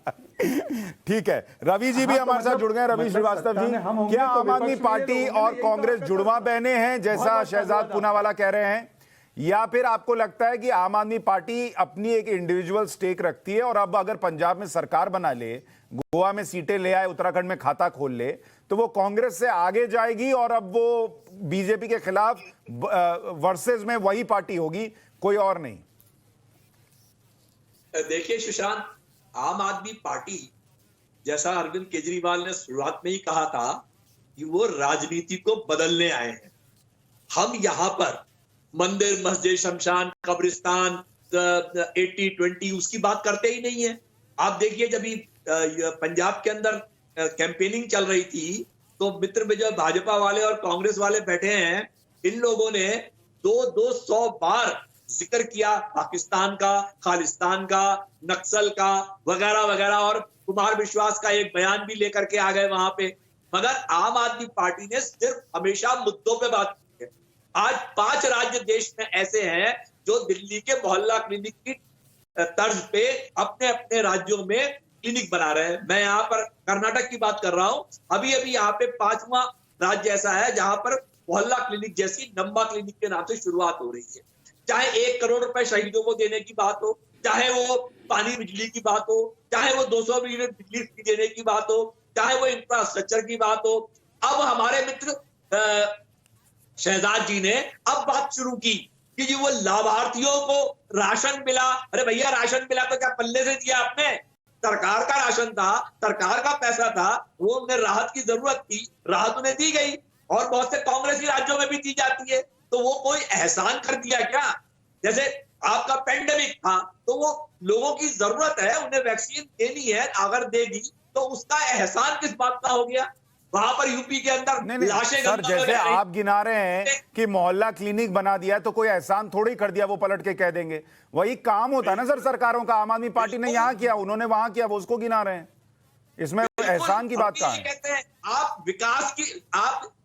ठीक है, रवि जी भी हमारे साथ जुड़ गए। रवि श्रीवास्तव जी, क्या आम आदमी पार्टी और कांग्रेस जुड़वा बहनें हैं जैसा शहजाद पूनावाला कह रहे हैं, या फिर आपको लगता है कि आम आदमी पार्टी अपनी एक इंडिविजुअल स्टेक रखती है और अब अगर पंजाब में सरकार बना ले, गोवा में सीटें ले आए, उत्तराखंड में खाता खोल ले, तो वो कांग्रेस से आगे जाएगी और अब वो बीजेपी के खिलाफ वर्सेस में वही पार्टी होगी, कोई और नहीं? देखिए सुशांत, आम आदमी पार्टी, जैसा अरविंद केजरीवाल ने शुरुआत में ही कहा था कि वो राजनीति को बदलने आए हैं। हम यहाँ पर मंदिर, मस्जिद, शमशान, कब्रिस्तान, 80-20 उसकी बात करते ही नहीं है। आप देखिए, जब पंजाब के अंदर कैंपेनिंग चल रही थी, तो मित्र में जो भाजपा वाले और कांग्रेस वाले बैठे हैं, इन लोगों ने 200 बार जिक्र किया पाकिस्तान का, खालिस्तान का, नक्सल का, वगैरह वगैरह, और कुमार विश्वास का एक बयान भी लेकर के आ गए वहां पे। मगर आम आदमी पार्टी ने सिर्फ हमेशा मुद्दों पे बात की है। आज 5 राज्य देश में ऐसे हैं जो दिल्ली के मोहल्ला क्लिनिक की तर्ज पे अपने अपने राज्यों में क्लिनिक बना रहे हैं। मैं यहाँ पर कर्नाटक की बात कर रहा हूँ। अभी अभी यहाँ पे 5वां राज्य ऐसा है जहां पर मोहल्ला क्लिनिक जैसी नंबा क्लिनिक के नाम से शुरुआत हो रही है। चाहे 1 करोड़ रुपए शहीदों को देने की बात हो, चाहे वो पानी बिजली की बात हो, चाहे वो 200 यूनिट बिजली फ्री देने की बात हो, चाहे वो इंफ्रास्ट्रक्चर की बात हो। अब हमारे मित्र शहजाद जी ने अब बात शुरू की कि जी वो लाभार्थियों को राशन मिला। अरे भैया, राशन मिला तो क्या पल्ले से दिया आपने? सरकार का राशन था, सरकार का पैसा था, वो उन्हें राहत की जरूरत थी, राहत उन्हें दी गई, और बहुत से कांग्रेसी राज्यों में भी दी जाती है। तो वो कोई एहसान कर दिया क्या? जैसे आपका पेंडेमिक था, तो वो लोगों की जरूरत है, उन्हें वैक्सीन देनी है, अगर देगी तो उसका एहसान किस बात का हो गया? वहां पर यूपी के अंदर लाशें, सर जैसे आप गिना रहे हैं कि मोहल्ला क्लिनिक बना दिया तो कोई एहसान थोड़ी कर दिया, वो पलट के कह देंगे। वही काम होता है ना सर सरकारों का। आम आदमी पार्टी ने यहाँ किया, उन्होंने वहां किया, वो उसको गिना रहे हैं। इसमें एहसान की बात कहाँ है? कहते हैं आप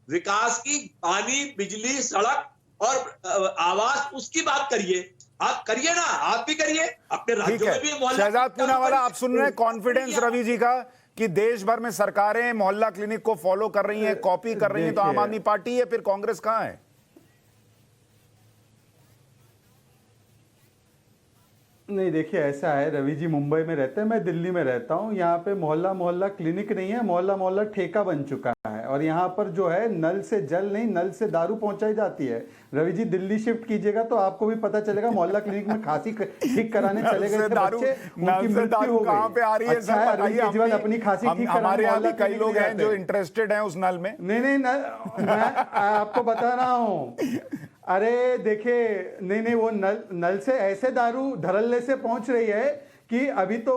विकास की पानी, बिजली, सड़क और आवास, उसकी बात करिए। आप करिए ना, आप भी करिए अपने राज्यों में भी। शहजाद पूनावाला, आप सुन रहे हैं कॉन्फिडेंस रवि जी का कि देश भर में सरकारें मोहल्ला क्लिनिक को फॉलो कर रही हैं, कॉपी कर रही हैं, तो आम आदमी पार्टी है, फिर कांग्रेस कहां है? नहीं, देखिए ऐसा है, रवि जी मुंबई में रहते हैं, मैं दिल्ली में रहता हूं। यहाँ पे मोहल्ला क्लिनिक नहीं है, मोहल्ला ठेका बन चुका है। और यहाँ पर जो है नल से जल नहीं, नल से दारू पहुंचाई जाती है। रवि जी दिल्ली शिफ्ट कीजिएगा तो आपको भी पता चलेगा, मोहल्ला क्लिनिक में खांसी ठीक कराने चले गए थे बच्चे, उनकी मृत्यु हो गई। कहाँ पे आ रही है अच्छा है, अरविंद केजरीवाल अपनी खांसी ठीक कराने हमारे यहाँ भी मोहल्ला कई लोग हैं जो इंटरेस्टेड हैं उस नल में। नहीं, मैं आपको बता रहा हूँ। अरे देखिए, नहीं वो नल से ऐसे दारू धड़ल्ले से पहुंच रही है कि अभी तो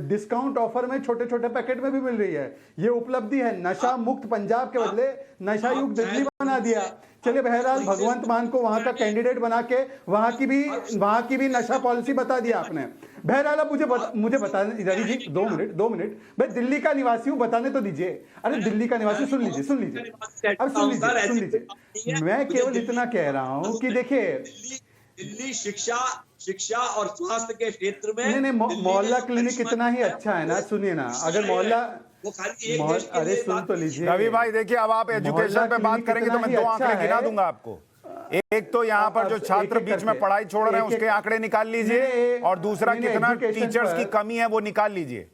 डिस्काउंट ऑफर में छोटे छोटे पैकेट में भी मिल रही है। ये उपलब्धि है। नशा मुक्त पंजाब के बदले नशा युक्त दिल्ली बना दिया। चलिए बहरहाल भगवंत मान को वहां का कैंडिडेट बना के वहां की भी नशा पॉलिसी बता दिया आपने। बहरहाल अब मुझे बता रवि जी 2 मिनट भाई, दिल्ली का निवासी हूं, बताने तो दीजिए। अरे दिल्ली का निवासी, सुन लीजिए अब सुन लीजिए। मैं केवल इतना कह रहा हूं कि देखिए दिल्ली शिक्षा और स्वास्थ्य के क्षेत्र में नहीं मोहल्ला क्लिनिक इतना ही अच्छा है ना। सुनिए ना, अगर मोहल्ला अरे सुन तो लीजिए रवि भाई, देखिए अब आप एजुकेशन पे बात करेंगे तो मैं 2 आंकड़े गिना दूंगा आपको। एक तो यहाँ पर जो छात्र बीच में पढ़ाई छोड़ रहे हैं उसके आंकड़े निकाल लीजिए, और दूसरा कितना टीचर्स की कमी है वो निकाल लीजिए।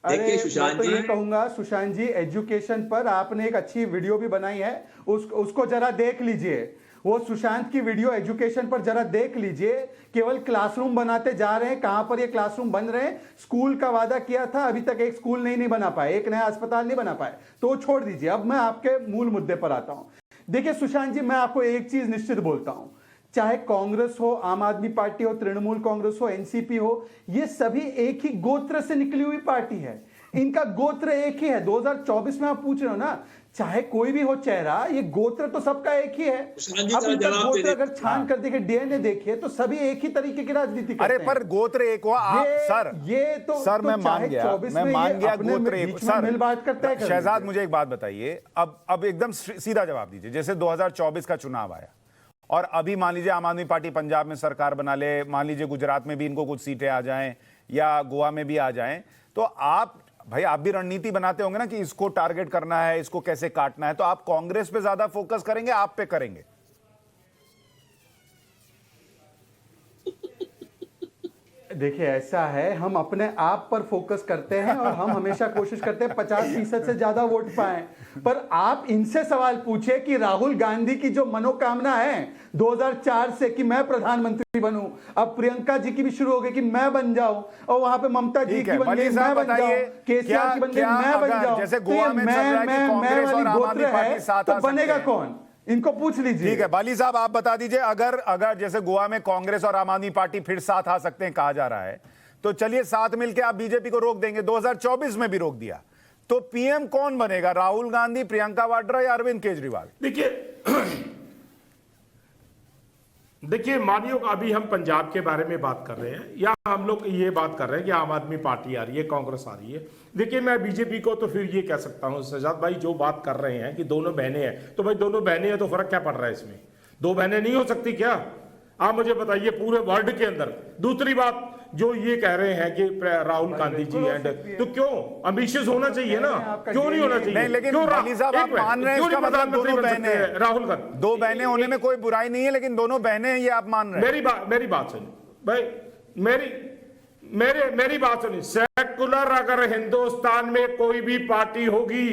अरे मैं तो ये कहूंगा सुशांत जी, एजुकेशन पर आपने एक अच्छी वीडियो भी बनाई है, उसको जरा देख लीजिए। वो सुशांत की वीडियो एजुकेशन पर जरा देख लीजिए। केवल क्लासरूम बनाते जा रहे हैं, कहां पर ये क्लासरूम बन रहे हैं? स्कूल का वादा किया था, अभी तक एक स्कूल नहीं बना पाए, एक नया अस्पताल नहीं बना पाए, तो छोड़ दीजिए। अब मैं आपके मूल मुद्दे पर आता हूं। देखिए सुशांत जी, मैं आपको एक चीज निश्चित बोलता हूं, चाहे कांग्रेस हो, आम आदमी पार्टी हो, तृणमूल कांग्रेस हो, एनसीपी हो, ये सभी एक ही गोत्र से निकली हुई पार्टी है। इनका गोत्र एक ही है। 2024 में आप पूछ रहे हो ना, चाहे कोई भी हो चेहरा, ये गोत्र तो सबका एक ही है। अब इनका गोत्र अगर छान कर देखे, डीएनए देखिए, तो सभी एक ही तरीके की राजनीति करते हैं। अरे पर गोत्र एक हुआ सर, ये तो सर मैं मान गया गोत्र एक। सर मिल बात करता है। शहजाद मुझे एक बात बताइए, अब एकदम सीधा जवाब दीजिए। जैसे 2024 का चुनाव आया और अभी मान लीजिए आम आदमी पार्टी पंजाब में सरकार बना ले, मान लीजिए गुजरात में भी इनको कुछ सीटें आ जाएं या गोवा में भी आ जाएं, तो आप भी रणनीति बनाते होंगे ना कि इसको टारगेट करना है, इसको कैसे काटना है, तो आप कांग्रेस पे ज्यादा फोकस करेंगे, आप पे करेंगे? देखिए ऐसा है, हम अपने आप पर फोकस करते हैं और हम हमेशा कोशिश करते हैं 50% से ज्यादा वोट पाएं। पर आप इनसे सवाल पूछे कि राहुल गांधी की जो मनोकामना है 2004 से कि मैं प्रधानमंत्री बनूं, अब प्रियंका जी की भी शुरू हो गई कि मैं बन जाऊं, और वहां पे ममता जी की बन गई मैं बन जाऊं, केसीआर की बन गई मैं बन जाऊं। जैसे गोवा में चल रहा है कि कांग्रेस और आम आदमी पार्टी साथ आ सकते हैं, तो बनेगा कौन? इनको पूछ लीजिए। ठीक है बाली साहब, आप बता दीजिए, अगर जैसे गोवा में कांग्रेस और आम आदमी पार्टी फिर साथ आ सकते हैं कहा जा रहा है, तो चलिए साथ मिलकर आप बीजेपी को रोक देंगे, 2024 में भी रोक दिया, तो पीएम कौन बनेगा? राहुल गांधी, प्रियंका वाड्रा या अरविंद केजरीवाल? देखिए मानियो अभी हम पंजाब के बारे में बात कर रहे हैं, या हम लोग ये बात कर रहे हैं कि आम आदमी पार्टी आ रही है, कांग्रेस आ रही है। देखिए मैं बीजेपी को तो फिर ये कह सकता हूं, शहजाद भाई जो बात कर रहे हैं कि दोनों बहनें हैं, तो भाई दोनों बहनें हैं तो फर्क क्या पड़ रहा है इसमें? 2 बहनें नहीं हो सकती क्या? आप मुझे बताइए पूरे वर्ल्ड के अंदर। दूसरी बात जो ये कह रहे हैं कि राहुल गांधी जी एंड, तो क्यों एम्बिशियस होना चाहिए ना, क्यों नहीं होना चाहिए? नहीं, लेकिन बाली साहब आप मान रहे हैं इसका मतलब दोनों बहनें हैं। राहुल गांधी 2 बहनें होने में कोई बुराई नहीं है, लेकिन दोनों बहनें हैं ये आप मान रहे हैं? मेरी बात सुनिए भाई, मेरी बात सुनिए। सेकुलर अगर हिंदुस्तान में कोई भी पार्टी होगी,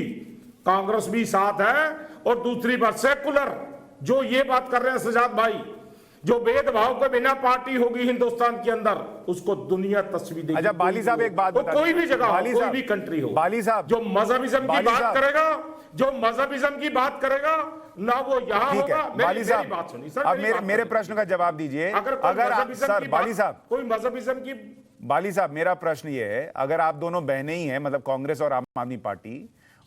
कांग्रेस भी साथ है, और दूसरी बात सेकुलर जो ये बात कर रहे हैं शहजाद भाई, जो भेदभाव के बिना पार्टी होगी हिंदुस्तान के अंदर, उसको दुनिया तस्वीर देगी। अच्छा बाली साहब एक बात बता, कोई भी जगह हो, कोई भी कंट्री हो, बाली साहब जो मजहबिज्म की बात करेगा, जो मजहबिज्म की बात करेगा ना, वो यहाँ होगा। बाली साहब बात सुनिए सर, अब मेरे प्रश्न का जवाब दीजिए। अगर सर बाली साहब कोई मजहबिज्म की, बाली साहब मेरा प्रश्न ये है, अगर आप दोनों बहनें ही हैं, मतलब कांग्रेस और आम आदमी पार्टी,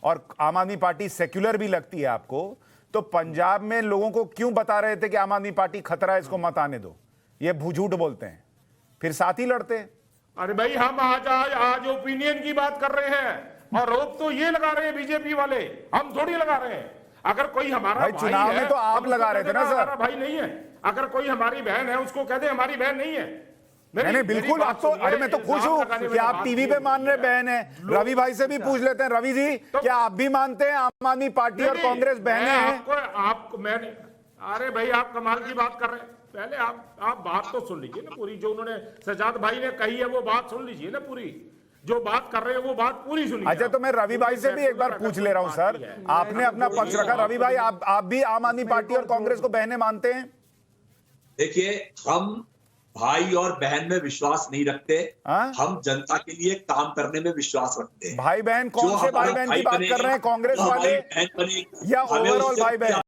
और आम आदमी पार्टी सेक्युलर भी लगती है आपको, तो पंजाब में लोगों को क्यों बता रहे थे कि आम आदमी पार्टी खतरा है, इसको मत आने दो? ये झूठ बोलते हैं, फिर साथ ही लड़ते हैं। अरे भाई हम आज ओपिनियन की बात कर रहे हैं, और रोक तो ये लगा रहे हैं बीजेपी वाले, हम थोड़ी लगा रहे हैं। अगर कोई हमारा भाई चुनाव में तो आप लगा रहे थे ना सर। भाई नहीं है, अगर कोई हमारी बहन है उसको कह दे हमारी बहन नहीं है। नहीं बिल्कुल, आप तो, अरे मैं तो खुश हूं कि आप टीवी पे मान रहे बहन है। रवि भाई से भी पूछ लेते हैं, रवि जी क्या आप भी मानते हैं आम आदमी पार्टी और कांग्रेस बहनें हैं? आपको मैंने, अरे भाई आप कमाल की बात कर रहे हैं, पहले आप बात तो सुन लीजिए ना पूरी, जो उन्होंने शहजाद भाई ने कही है वो बात सुन लीजिए ना पूरी। जो बात कर रहे हैं वो बात पूरी सुनिए। अच्छा, तो मैं रवि भाई से भी एक बार पूछ ले रहा हूं सर, आपने अपना पक्ष रखा। रवि भाई, आप भी आम आदमी पार्टी और कांग्रेस को बहने मानते हैं? देखिए, हम भाई और बहन में विश्वास नहीं रखते, हम जनता के लिए काम करने में विश्वास रखते हैं। भाई बहन कौन से भाई बहन की बात कर रहे हैं, कांग्रेस वाले या ओवरऑल भाई बहन?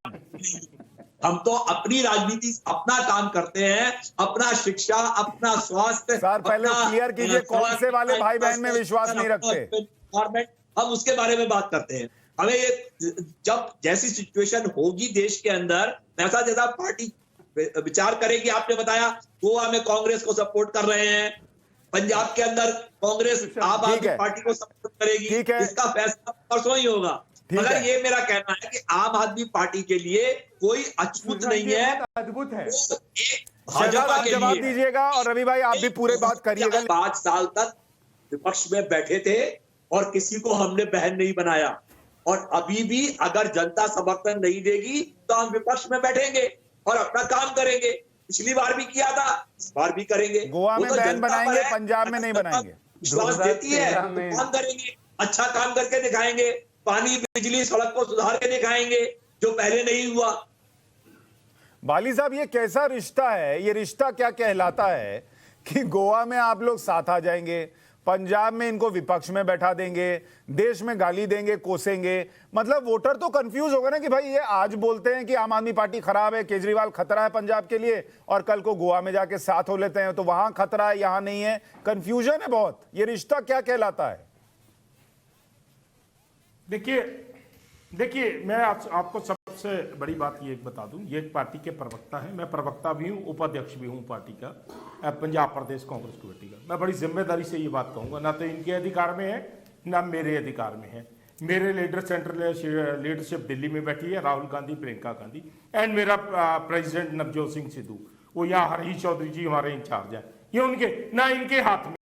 हम तो अपनी राजनीति, अपना काम करते हैं, अपना शिक्षा, अपना स्वास्थ्य। सर पहले क्लियर कीजिए, कौन से वाले भाई बहन में विश्वास नहीं रखते? हम उसके बारे में बात करते हैं। हमें ये जब जैसी सिचुएशन होगी देश के अंदर, ऐसा जैसा पार्टी विचार करेगी। आपने बताया गोवा में कांग्रेस को सपोर्ट कर रहे हैं, पंजाब के अंदर कांग्रेस आम आदमी पार्टी को सपोर्ट करेगी, इसका फैसला परसों ही होगा। मगर ये मेरा कहना है कि आम आदमी पार्टी के लिए कोई अछूत नहीं है, अद्भुत है। भाजपा के जवाब लिए दीजिएगा और रवि भाई आप भी पूरे बात करिएगा। 5 साल तक विपक्ष में बैठे थे और किसी को हमने बहन नहीं बनाया, और अभी भी अगर जनता समर्थन नहीं देगी तो हम विपक्ष में बैठेंगे और अपना काम करेंगे। पिछली बार भी किया था, इस बार भी करेंगे। गोवा में बहन बनाएंगे, पंजाब में नहीं बनाएंगे। विश्वास देती है तो काम करेंगे, अच्छा काम करके दिखाएंगे, पानी बिजली सड़क को सुधार के दिखाएंगे जो पहले नहीं हुआ। बाली साहब, ये कैसा रिश्ता है? ये रिश्ता क्या कहलाता है कि गोवा में आप लोग साथ आ जाएंगे, पंजाब में इनको विपक्ष में बैठा देंगे, देश में गाली देंगे, कोसेंगे? मतलब वोटर तो कंफ्यूज होगा ना कि भाई ये आज बोलते हैं कि आम आदमी पार्टी खराब है, केजरीवाल खतरा है पंजाब के लिए, और कल को गोवा में जाके साथ हो लेते हैं तो वहां खतरा है, यहां नहीं है। कंफ्यूजन है बहुत। ये रिश्ता क्या कहलाता है? देखिए मैं आपको सबसे बड़ी बात ये बता दूं, ये एक पार्टी के प्रवक्ता हैं, मैं प्रवक्ता भी हूं, उपाध्यक्ष भी हूं पार्टी का, पंजाब प्रदेश कांग्रेस कमेटी का। मैं बड़ी जिम्मेदारी से ये बात कहूंगा, ना तो इनके अधिकार में है ना मेरे अधिकार में है। मेरे लीडर सेंट्रल लीडरशिप दिल्ली में बैठी है, राहुल गांधी, प्रियंका गांधी, एंड मेरा प्रेसिडेंट नवजोत सिंह सिद्धू, वो यहाँ हरीश चौधरी जी हमारे इंचार्ज हैं। ये उनके ना इनके हाथ में